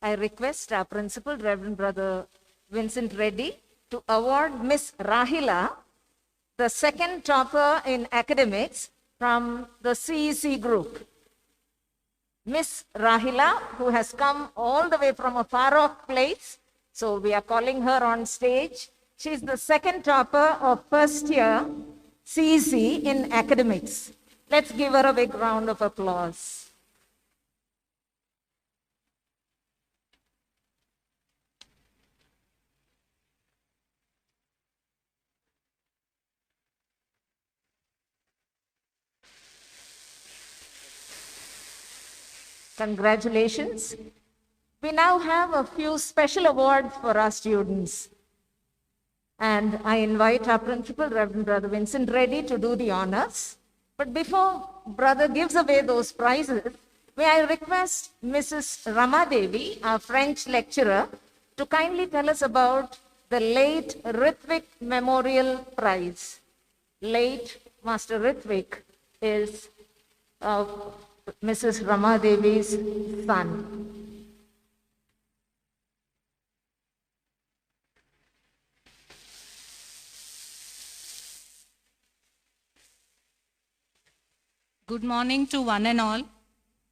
Speaker 22: I request our principal, Reverend Brother Vincent Reddy, to award Miss Rahila, the second topper in academics from the CEC group. Miss Rahila, who has come all the way from a far off place, so we are calling her on stage. She's the second topper of first year CEC in academics. Let's give her a big round of applause. Congratulations. We now have a few special awards for our students. And I invite our principal, Reverend Brother Vincent Reddy, to do the honors. But before Brother gives away those prizes, may I request Mrs. Rama Devi, our French lecturer, to kindly tell us about the late Ritvik Memorial Prize. Late Master Ritvik is Mrs. Rama Devi's son.
Speaker 2: Good morning to one and all.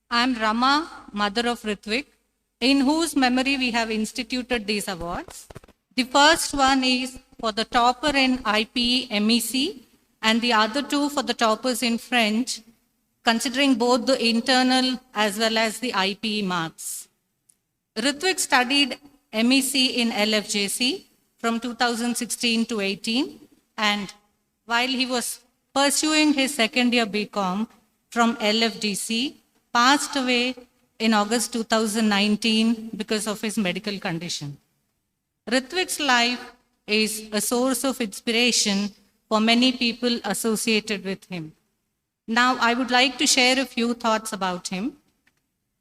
Speaker 2: I am Rama, mother of Ritvik, in whose memory we have instituted these awards. The first one is for the topper in IPE MEC and the other two for the toppers in French, considering both the internal as well as the IPE marks. Ritvik studied MEC in LFJC from 2016 to 18, and while he was pursuing his second year BCom from LFDC, passed away in August 2019 because of his medical condition. Ritvik's life is a source of inspiration for many people associated with him. Now, I would like to share a few thoughts about him.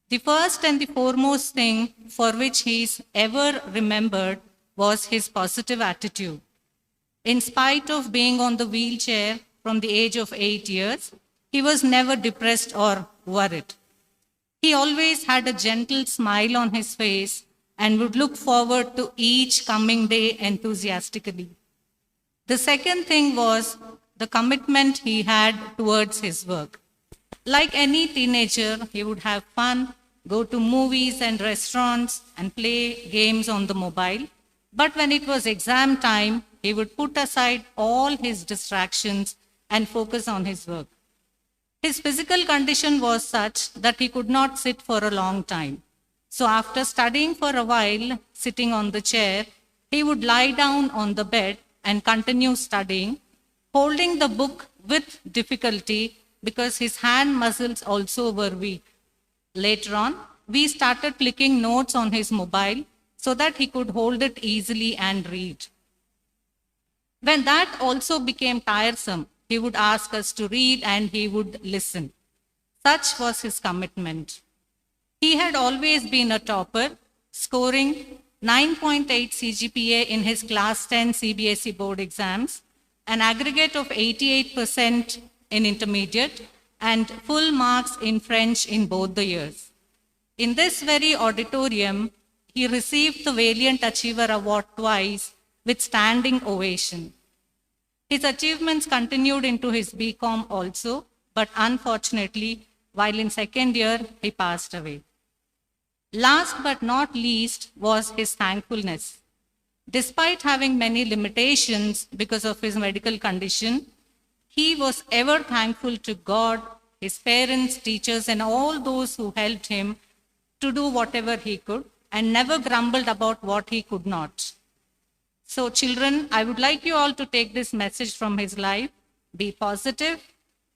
Speaker 2: The first and the foremost thing for which he is ever remembered was his positive attitude. In spite of being on the wheelchair from the age of 8 years, he was never depressed or worried. He always had a gentle smile on his face and would look forward to each coming day enthusiastically. The second thing was the commitment he had towards his work. Like any teenager, he would have fun, go to movies and restaurants, and play games on the mobile. But when it was exam time, he would put aside all his distractions and focus on his work. His physical condition was such that he could not sit for a long time. So after studying for a while, sitting on the chair, he would lie down on the bed and continue studying, holding the book with difficulty because his hand muscles also were weak. Later on, we started clicking notes on his mobile so that he could hold it easily and read. When that also became tiresome, he would ask us to read and he would listen. Such was his commitment. He had always been a topper, scoring 9.8 CGPA in his class 10 CBSE board exams, an aggregate of 88% in intermediate, and full marks in French in both the years. In this very auditorium, he received the Valiant Achiever Award twice with standing ovation. His achievements continued into his BCom also, but unfortunately, while in second year, he passed away. Last but not least was his thankfulness. Despite having many limitations because of his medical condition, he was ever thankful to God, his parents, teachers, and all those who helped him to do whatever he could, and never grumbled about what he could not. So children, I would like you all to take this message from his life. Be positive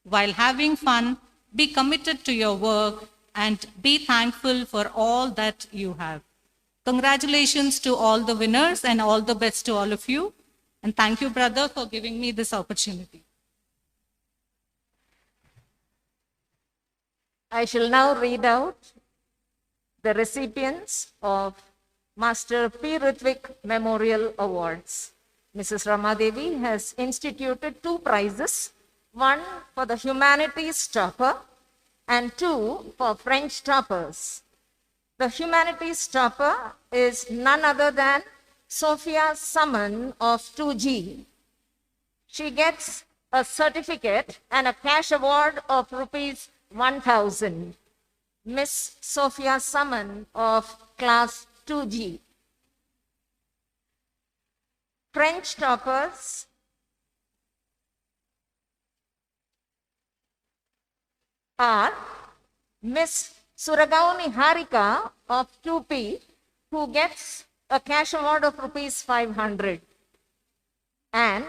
Speaker 2: while having fun, be committed to your work, and be thankful for all that you have. Congratulations to all the winners and all the best to all of you. And thank you, brother, for giving me this opportunity.
Speaker 22: I shall now read out the recipients of Master P. Ritvik Memorial Awards. Mrs. Ramadevi has instituted 2 prizes, one for the humanities topper and 2 for French toppers. The humanities topper is none other than Sophia Summon of 2G. She gets a certificate and a cash award of rupees 1,000. Miss Sophia Summon of class 2G. French toppers are Miss Suragaoni Harika of 2P, who gets a cash award of rupees 500, and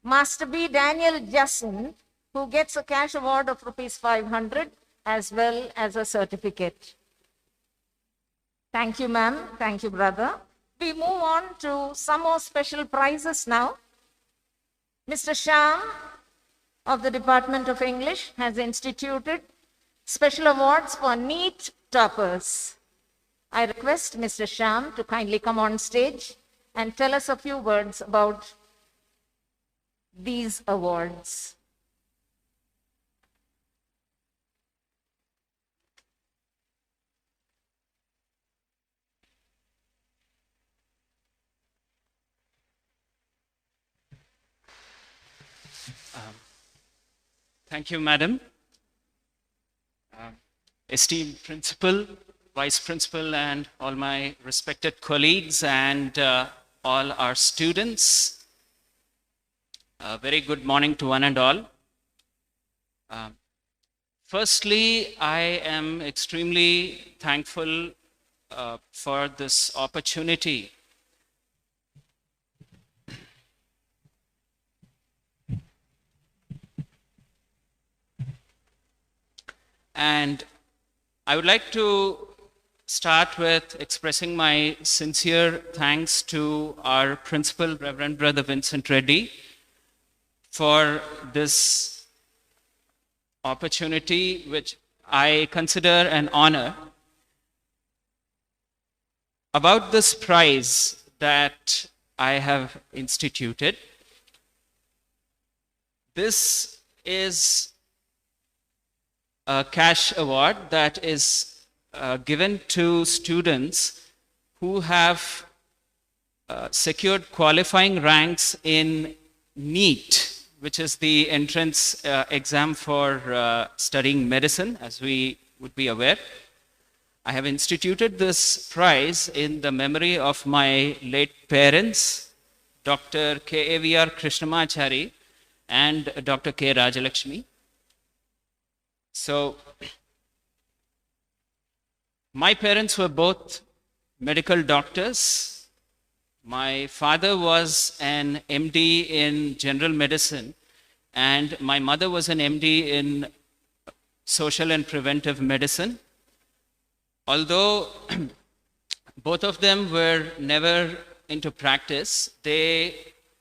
Speaker 22: Master B. Daniel Justin, who gets a cash award of rupees 500 as well as a certificate. Thank you, ma'am. Thank you, brother. We move on to some more special prizes now. Mr. Sham of the Department of English has instituted special awards for NEET toppers. I request Mr. Sham to kindly come on stage and tell us a few words about these awards.
Speaker 3: Thank you, Madam. Esteemed Principal, Vice Principal, and all my respected colleagues and all our students. A very good morning to one and all. Firstly, I am extremely thankful for this opportunity and I would like to start with expressing my sincere thanks to our principal, Reverend Brother Vincent Reddy, for this opportunity, which I consider an honor. About this prize that I have instituted, this is a cash award that is given to students who have secured qualifying ranks in NEET, which is the entrance exam for studying medicine, as we would be aware. I have instituted this prize in the memory of my late parents, Dr. KAVR Krishnamachari and Dr. K. Rajalakshmi. So, my parents were both medical doctors. My father was an MD in general medicine, and my mother was an MD in social and preventive medicine. Although both of them were never into practice, they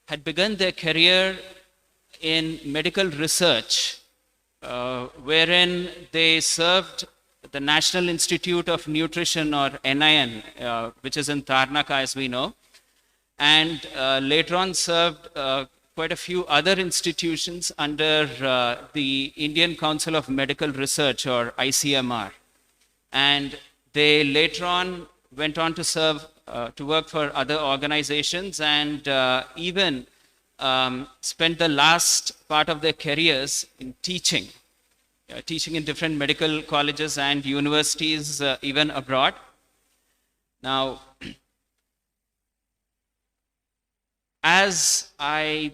Speaker 3: had begun their career in medical research, wherein they served the National Institute of Nutrition, or NIN, which is in Tarnaka, as we know, and later on served quite a few other institutions under the Indian Council of Medical Research, or ICMR. And they later on went on to serve, to work for other organizations, and even spent the last part of their careers in teaching, teaching in different medical colleges and universities, even abroad. Now, as I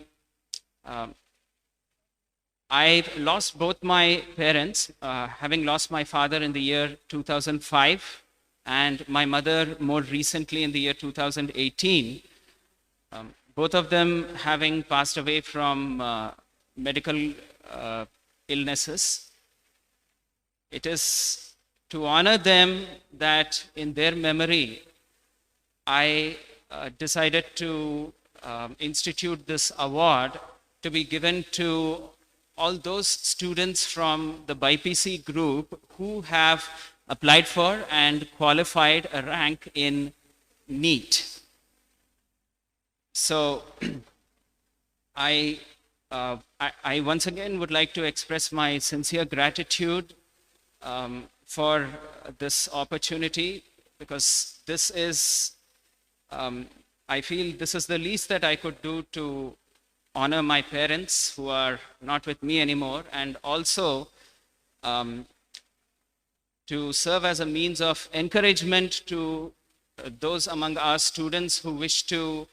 Speaker 3: lost both my parents, having lost my father in the year 2005 and my mother more recently in the year 2018, both of them having passed away from medical illnesses. It is to honor them that in their memory, I decided to institute this award to be given to all those students from the BIPC group who have applied for and qualified a rank in NEET. So I once again would like to express my sincere gratitude for this opportunity, because this is, I feel this is the least that I could do to honor my parents who are not with me anymore, and also to serve as a means of encouragement to those among our students who wish to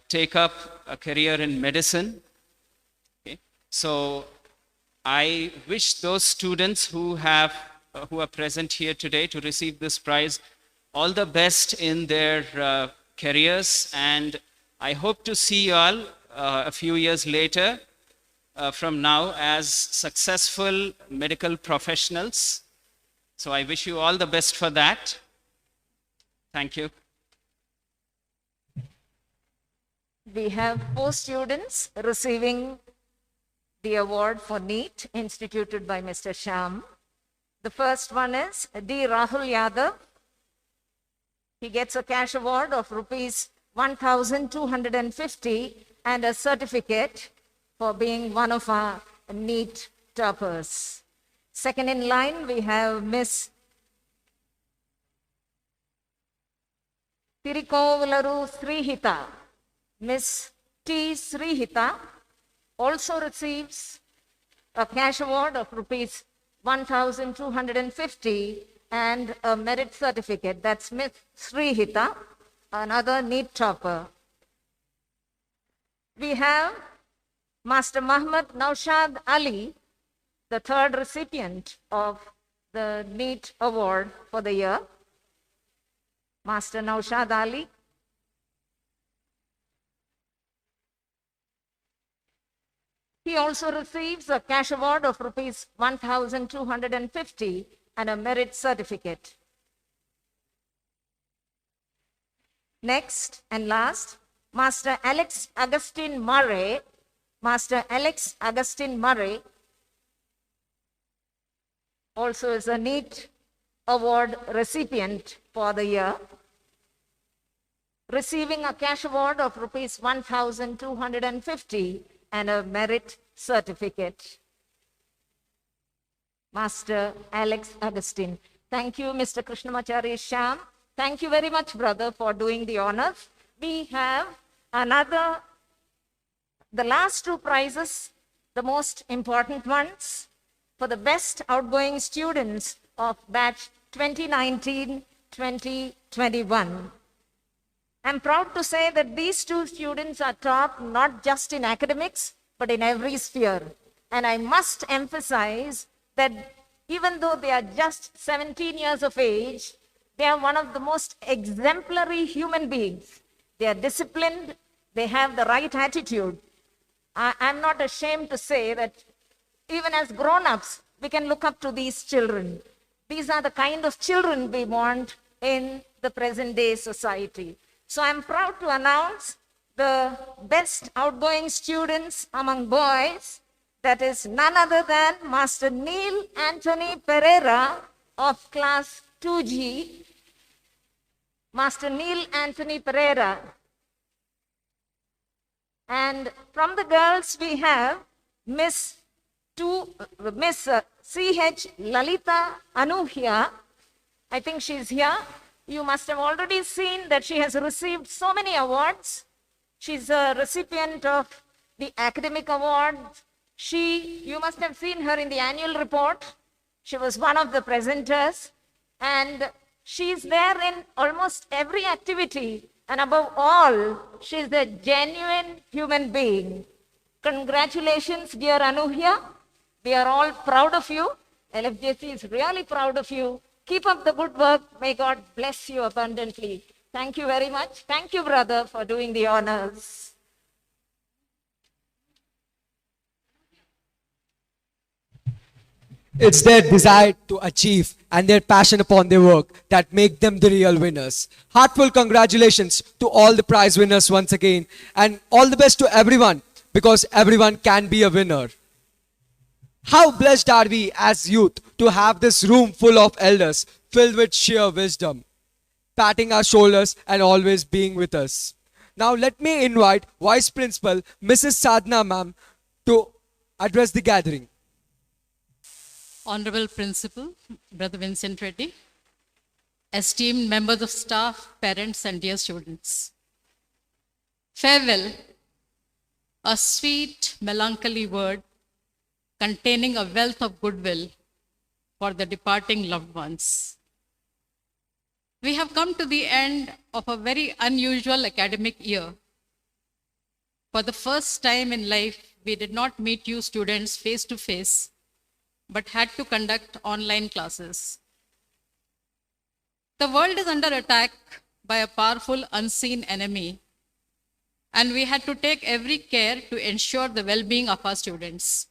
Speaker 3: take up a career in medicine. Okay. So I wish those students who are present here today to receive this prize all the best in their careers, and I hope to see you all a few years later from now as successful medical professionals. So I wish you all the best for that. Thank you.
Speaker 22: We have 4 students receiving the award for NEET instituted by Mr. Sham. The first one is D. Rahul Yadav. He gets a cash award of rupees 1,250 and a certificate for being one of our NEET toppers. Second in line, we have Miss Tirikovallaru Srihita. Miss T. Srihita also receives a cash award of rupees 1,250 and a merit certificate. That's Miss Srihita, another NEET topper. We have Master Muhammad Naushad Ali, the third recipient of the NEET award for the year. Master Naushad Ali. He also receives a cash award of rupees 1,250 and a merit certificate. Next and last, Master Alex Augustine Murray. Master Alex Augustine Murray also is a NEET award recipient for the year, receiving a cash award of rupees 1,250 and a merit certificate. Master Alex Augustine. Thank you, Mr. Krishnamachari Shyam. Thank you very much, brother, for doing the honors. We have the last two prizes, the most important ones, for the best outgoing students of batch 2019-2021. I'm proud to say that these two students are top not just in academics, but in every sphere. And I must emphasize that even though they are just 17 years of age, they are one of the most exemplary human beings. They are disciplined, they have the right attitude. I'm not ashamed to say that even as grown-ups, we can look up to these children. These are the kind of children we want in the present day society. So I'm proud to announce the best outgoing students among boys. That is none other than Master Neil Anthony Pereira of class 2G. Master Neil Anthony Pereira. And from the girls we have Miss C.H. Lalita Anuhya. I think she's here. You must have already seen that she has received so many awards. She's a recipient of the academic award. You must have seen her in the annual report. She was one of the presenters, and she's there in almost every activity. And above all, she's a genuine human being. Congratulations, dear Anuhya. We are all proud of you. LFJC is really proud of you. Keep up the good work. May God bless you abundantly. Thank you very much. Thank you, brother, for doing the honors.
Speaker 1: It's their desire to achieve and their passion upon their work that make them the real winners. Heartfelt congratulations to all the prize winners once again, and all the best to everyone, because everyone can be a winner. How blessed are we as youth to have this room full of elders filled with sheer wisdom, patting our shoulders and always being with us. Now let me invite Vice Principal Mrs. Sadhna ma'am to address the gathering.
Speaker 2: Honorable Principal, Brother Vincent Reddy, esteemed members of staff, parents, and dear students. Farewell, a sweet, melancholy word containing a wealth of goodwill for the departing loved ones. We have come to the end of a very unusual academic year. For the first time in life, we did not meet you students face to face, but had to conduct online classes. The world is under attack by a powerful unseen enemy, and we had to take every care to ensure the well-being of our students.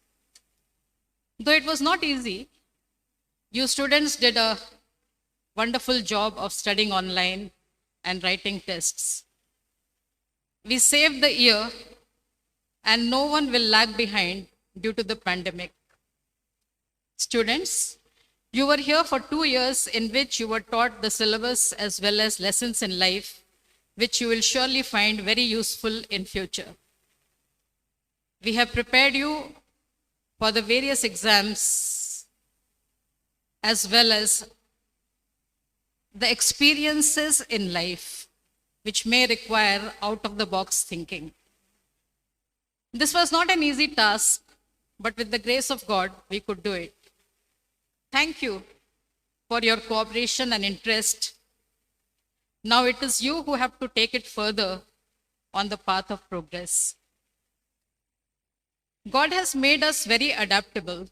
Speaker 2: Though it was not easy, you students did a wonderful job of studying online and writing tests. We saved the year, and no one will lag behind due to the pandemic. Students, you were here for 2 years in which you were taught the syllabus as well as lessons in life
Speaker 4: which you will surely find very useful in future. We have prepared you for the various exams as well as the experiences in life which may require out-of-the-box thinking. This was not an easy task, but with the grace of God, we could do it. Thank you for your cooperation and interest. Now it is you who have to take it further on the path of progress. God has made us very adaptable.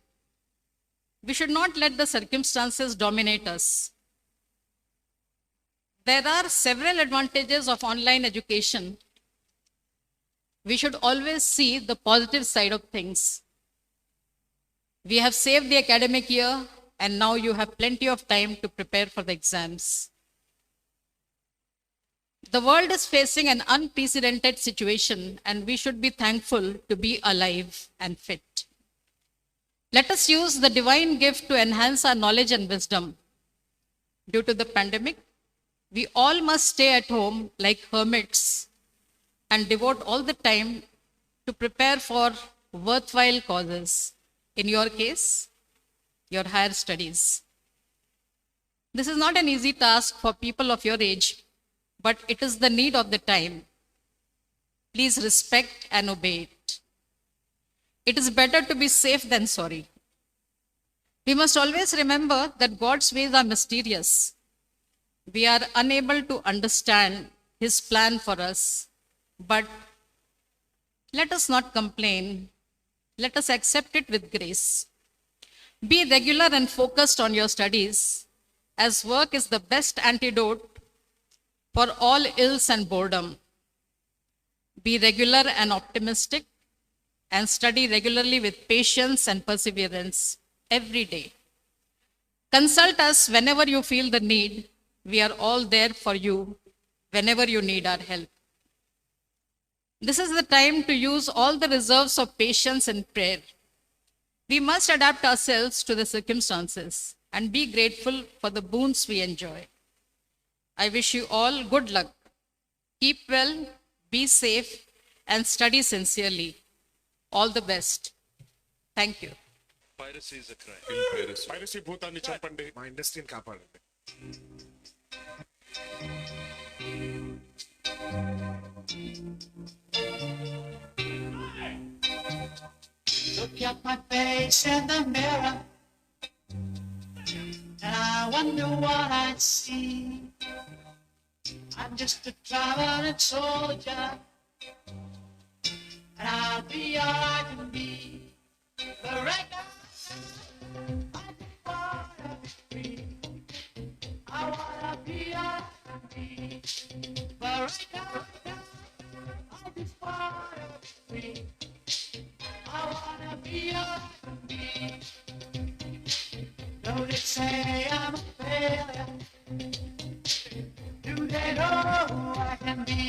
Speaker 4: We should not let the circumstances dominate us. There are several advantages of online education. We should always see the positive side of things. We have saved the academic year, and now you have plenty of time to prepare for the exams. The world is facing an unprecedented situation, and we should be thankful to be alive and fit. Let us use the divine gift to enhance our knowledge and wisdom. Due to the pandemic, we all must stay at home like hermits and devote all the time to prepare for worthwhile causes. In your case, your higher studies. This is not an easy task for people of your age, but it is the need of the time. Please respect and obey it. It is better to be safe than sorry. We must always remember that God's ways are mysterious. We are unable to understand His plan for us, but let us not complain. Let us accept it with grace. Be regular and focused on your studies, as work is the best antidote for all ills and boredom. Be regular and optimistic, and study regularly with patience and perseverance every day. Consult us whenever you feel the need. We are all there for you whenever you need our help. This is the time to use all the reserves of patience and prayer. We must adapt ourselves to the circumstances and be grateful for the boons we enjoy. I wish you all good luck. Keep well, be safe, and study sincerely. All the best. Thank you.
Speaker 19: Piracy is a crime. Piracy భూతాన్ని చంపండి మా ఇండస్ట్రీని కాపాడండి.
Speaker 11: Look at my face in the mirror, and I wonder what I see. I'm just a traveling soldier, and I'll be all I can be. But right now, I just wanna be free. I wanna be all I can be. But right now, I just wanna be free. I wanna be all I can be. Though they say I'm a failure, do they know who I can be?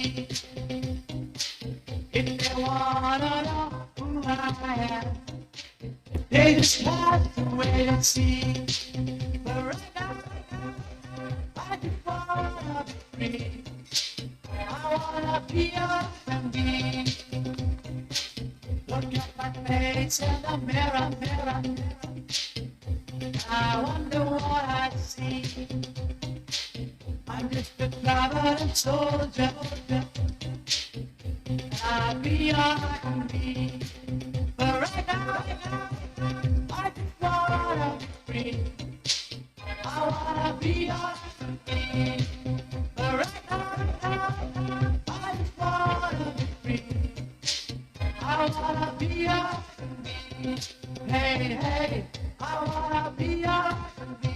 Speaker 11: If they wanna know who I am, they just have to wait and see. But right now, I just wanna be free. I wanna be all I can be. Look at my face in the mirror, mirror, mirror. I wonder what I see. I'm just a traveling soldier. I'll be all I can be. But right now, I just wanna be free. I wanna be all I can be. But right now, I just wanna be free. I wanna be all I can be. Hey, hey, I wanna be all I can be.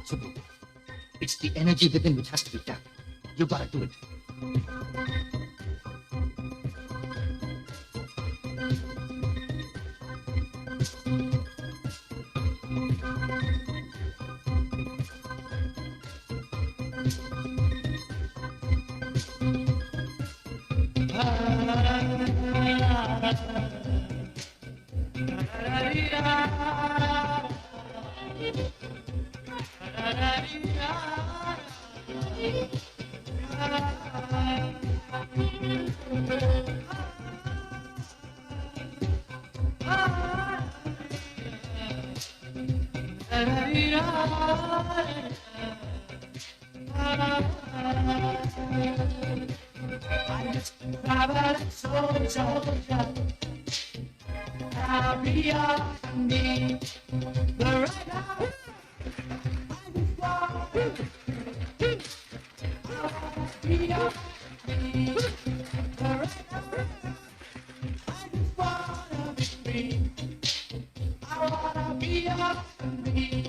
Speaker 9: Subbu, it's the energy within which has to be tapped. You gotta do it.
Speaker 11: I just travel soldier. I'll be up me. But right now, I just want be up me. But right now, I just wanna be free. I wanna be up me.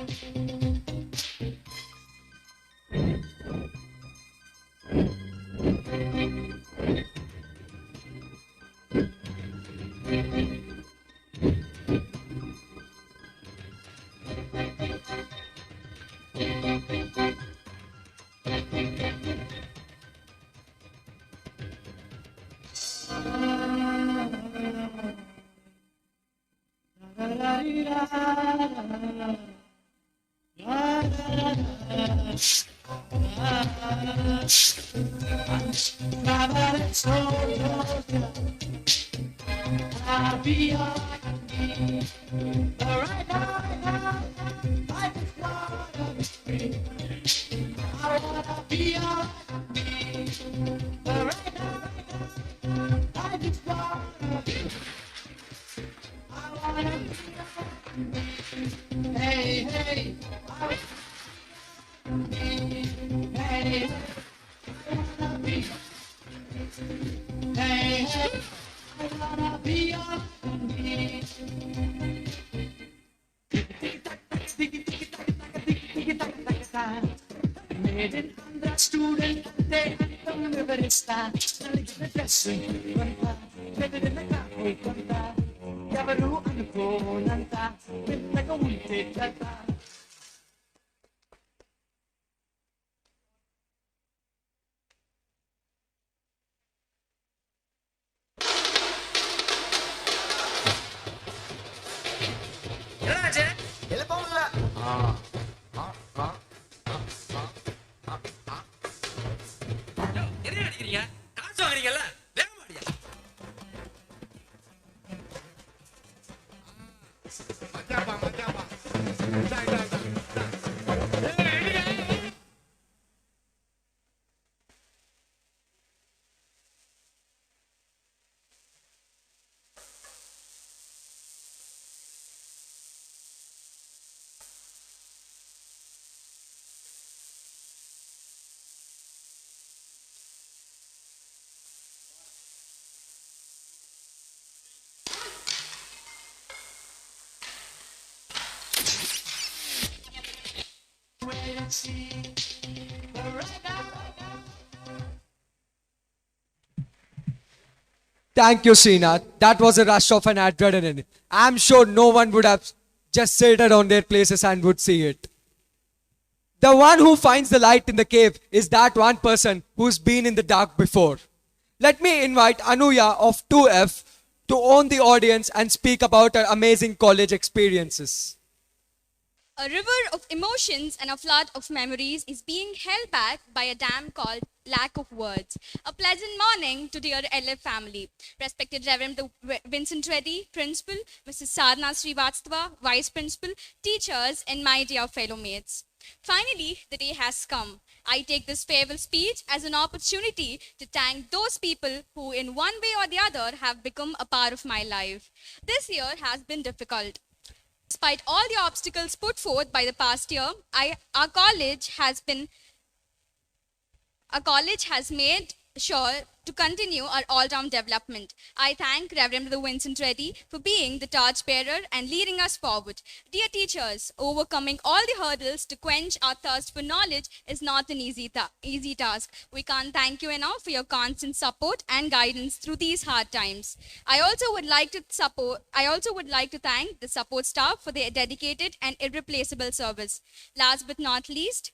Speaker 11: Traveling soldier, I'll be on me. But right now, I just wanna be free. I wanna be on me. But right now, I just wanna be. I wanna be on me. Hey, hey, I wanna be. Hey, I wanna be. Hey, hey, I wanna be on me. Made it under student, they don't live it is that. The dressing, live it in the cafe, Yavaru and the Ponanta, with like a winted data. Wait and see. But right now.
Speaker 1: Thank you, Srinath. That was a rush of an adrenaline. I'm sure no one would have just sat on their places and would see it. The one who finds the light in the cave is that one person who's been in the dark before. Let me invite Anuya of 2F to own the audience and speak about her amazing college experiences.
Speaker 6: A river of emotions and a flood of memories is being held back by a dam called lack of words. A pleasant morning to dear LF family. Respected Reverend Vincent Reddy, Principal, Mrs. Sadhana Srivastava, Vice Principal, teachers, and my dear fellow mates. Finally, the day has come. I take this farewell speech as an opportunity to thank those people who in one way or the other have become a part of my life. This year has been difficult. Despite all the obstacles put forth by the past year, our college has made sure to continue our all-round development. I thank Reverend Vincent Reddy for being the torchbearer and leading us forward. Dear teachers, overcoming all the hurdles to quench our thirst for knowledge is not an easy task. We can't thank you enough for your constant support and guidance through these hard times. I also would like to thank the support staff for their dedicated and irreplaceable service. Last but not least,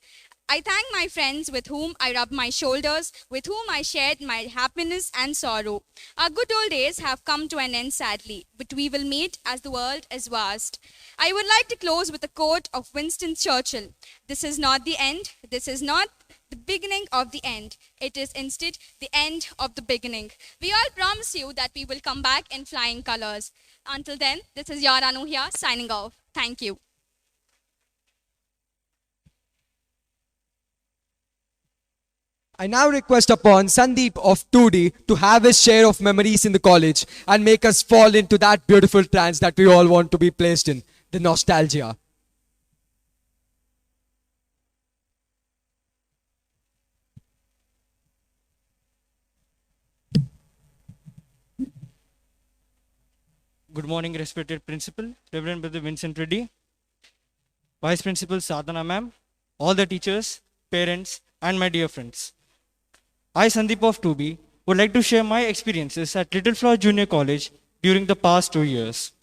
Speaker 6: I thank my friends with whom I rubbed my shoulders, with whom I shared my happiness and sorrow. Our good old days have come to an end sadly, but we will meet as the world is vast. I would like to close with a quote of Winston Churchill. This is not the end. This is not the beginning of the end. It is instead the end of the beginning. We all promise you that we will come back in flying colors. Until then, this is your Anu here signing off. Thank you.
Speaker 1: I now request upon Sandeep of 2D to have his share of memories in the college and make us fall into that beautiful trance that we all want to be placed in, the nostalgia.
Speaker 7: Good morning, respected Principal, Reverend Brother Vincent Reddy, Vice Principal Sadhana Ma'am, all the teachers, parents, and my dear friends. I, Sandeep of 2B, would like to share my experiences at Little Flower Junior College during the past 2 years.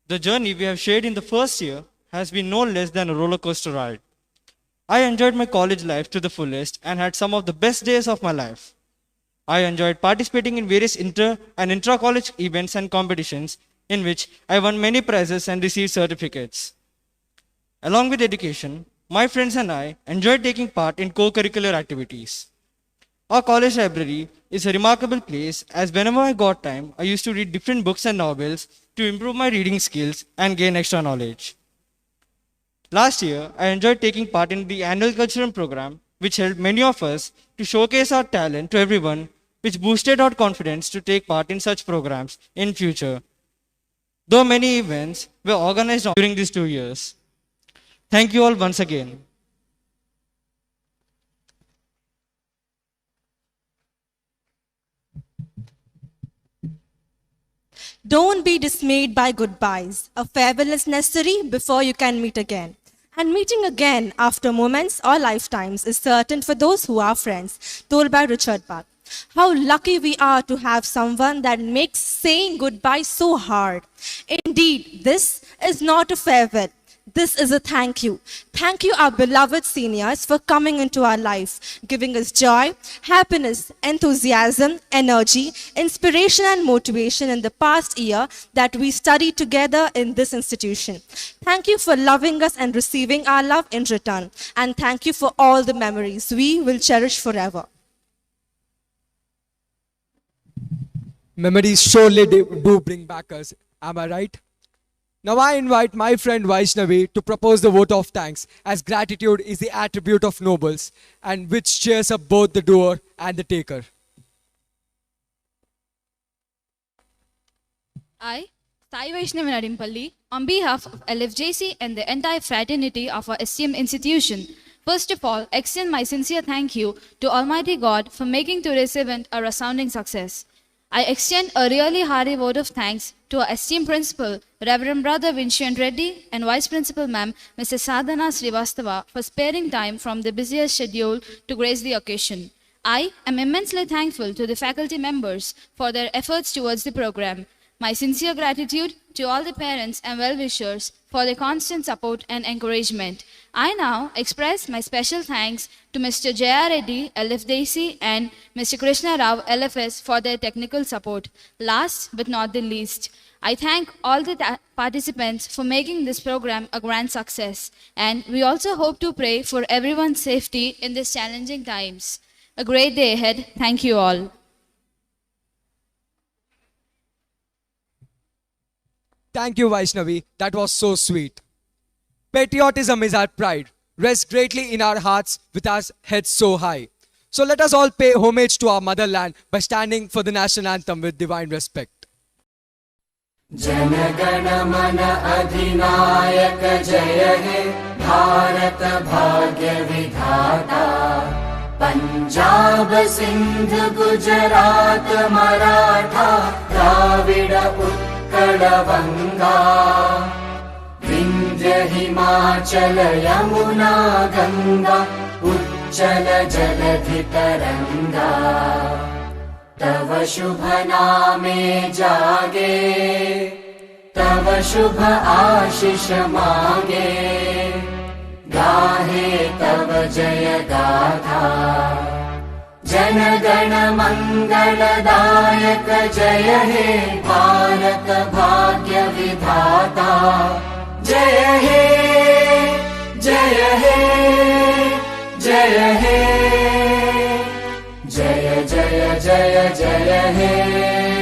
Speaker 7: The journey we have shared in the first year has been no less than a roller coaster ride. I enjoyed my college life to the fullest and had some of the best days of my life. I enjoyed participating in various inter- and intra-college events and competitions in which I won many prizes and received certificates. Along with education, my friends and I enjoyed taking part in co-curricular activities. Our college library is a remarkable place as whenever I got time, I used to read different books and novels to improve my reading skills and gain extra knowledge. Last year, I enjoyed taking part in the annual cultural program, which helped many of us to showcase our talent to everyone, which boosted our confidence to take part in such programs in future. Though many events were organized during these 2 years. Thank you all once again.
Speaker 12: Don't be dismayed by goodbyes. A farewell is necessary before you can meet again. And meeting again after moments or lifetimes is certain for those who are friends, told by Richard Bach. How lucky we are to have someone that makes saying goodbye so hard. Indeed, this is not a farewell. This is a thank you. Thank you, our beloved seniors, for coming into our life, giving us joy, happiness, enthusiasm, energy, inspiration, and motivation in the past year that we studied together in this institution. Thank you for loving us and receiving our love in return. And thank you for all the memories we will cherish forever.
Speaker 1: Memories surely do bring back us. Am I right? Now I invite my friend Vaishnavi to propose the vote of thanks, as gratitude is the attribute of nobles and which cheers up both the doer and the taker.
Speaker 8: I, Sai Vaishnavi Nadimpalli, on behalf of LFJC and the entire fraternity of our STM institution, first of all, extend my sincere thank you to Almighty God for making today's event a resounding success. I extend a really hearty vote of thanks to our esteemed principal, Reverend Brother Vincent Reddy, and Vice Principal Ma'am, Mrs. Sadhana Srivastava, for sparing time from the busiest schedule to grace the occasion. I am immensely thankful to the faculty members for their efforts towards the program. My sincere gratitude to all the parents and well-wishers for their constant support and encouragement. I now express my special thanks to Mr. J.R. Reddy, LFDC, and Mr. Krishna Rao, LFS, for their technical support. Last but not the least, I thank all the participants for making this program a grand success. And we also hope to pray for everyone's safety in these challenging times. A great day ahead. Thank you all.
Speaker 1: Thank you, Vaishnavi. That was so sweet. Patriotism is our pride. Rests greatly in our hearts with our heads so high. So let us all pay homage to our motherland by standing for the national anthem with divine respect.
Speaker 11: जनगण मन अधिनायक जय हे भारत भाग्य विधाता पंजाब सिंध गुजरात मराठा द्राविड उत्कल गंगा विंध्य हिमाचल यमुना गंगा उच्चल जलधि तरंगा तव शुभ नामे जागे तव शुभ आशीष मांगे गाहे तव जय गाथा जन गण मंगलदायक जय हे भारत भाग्य विधाता जय हे जय हे जय हे जय जय जय जय हे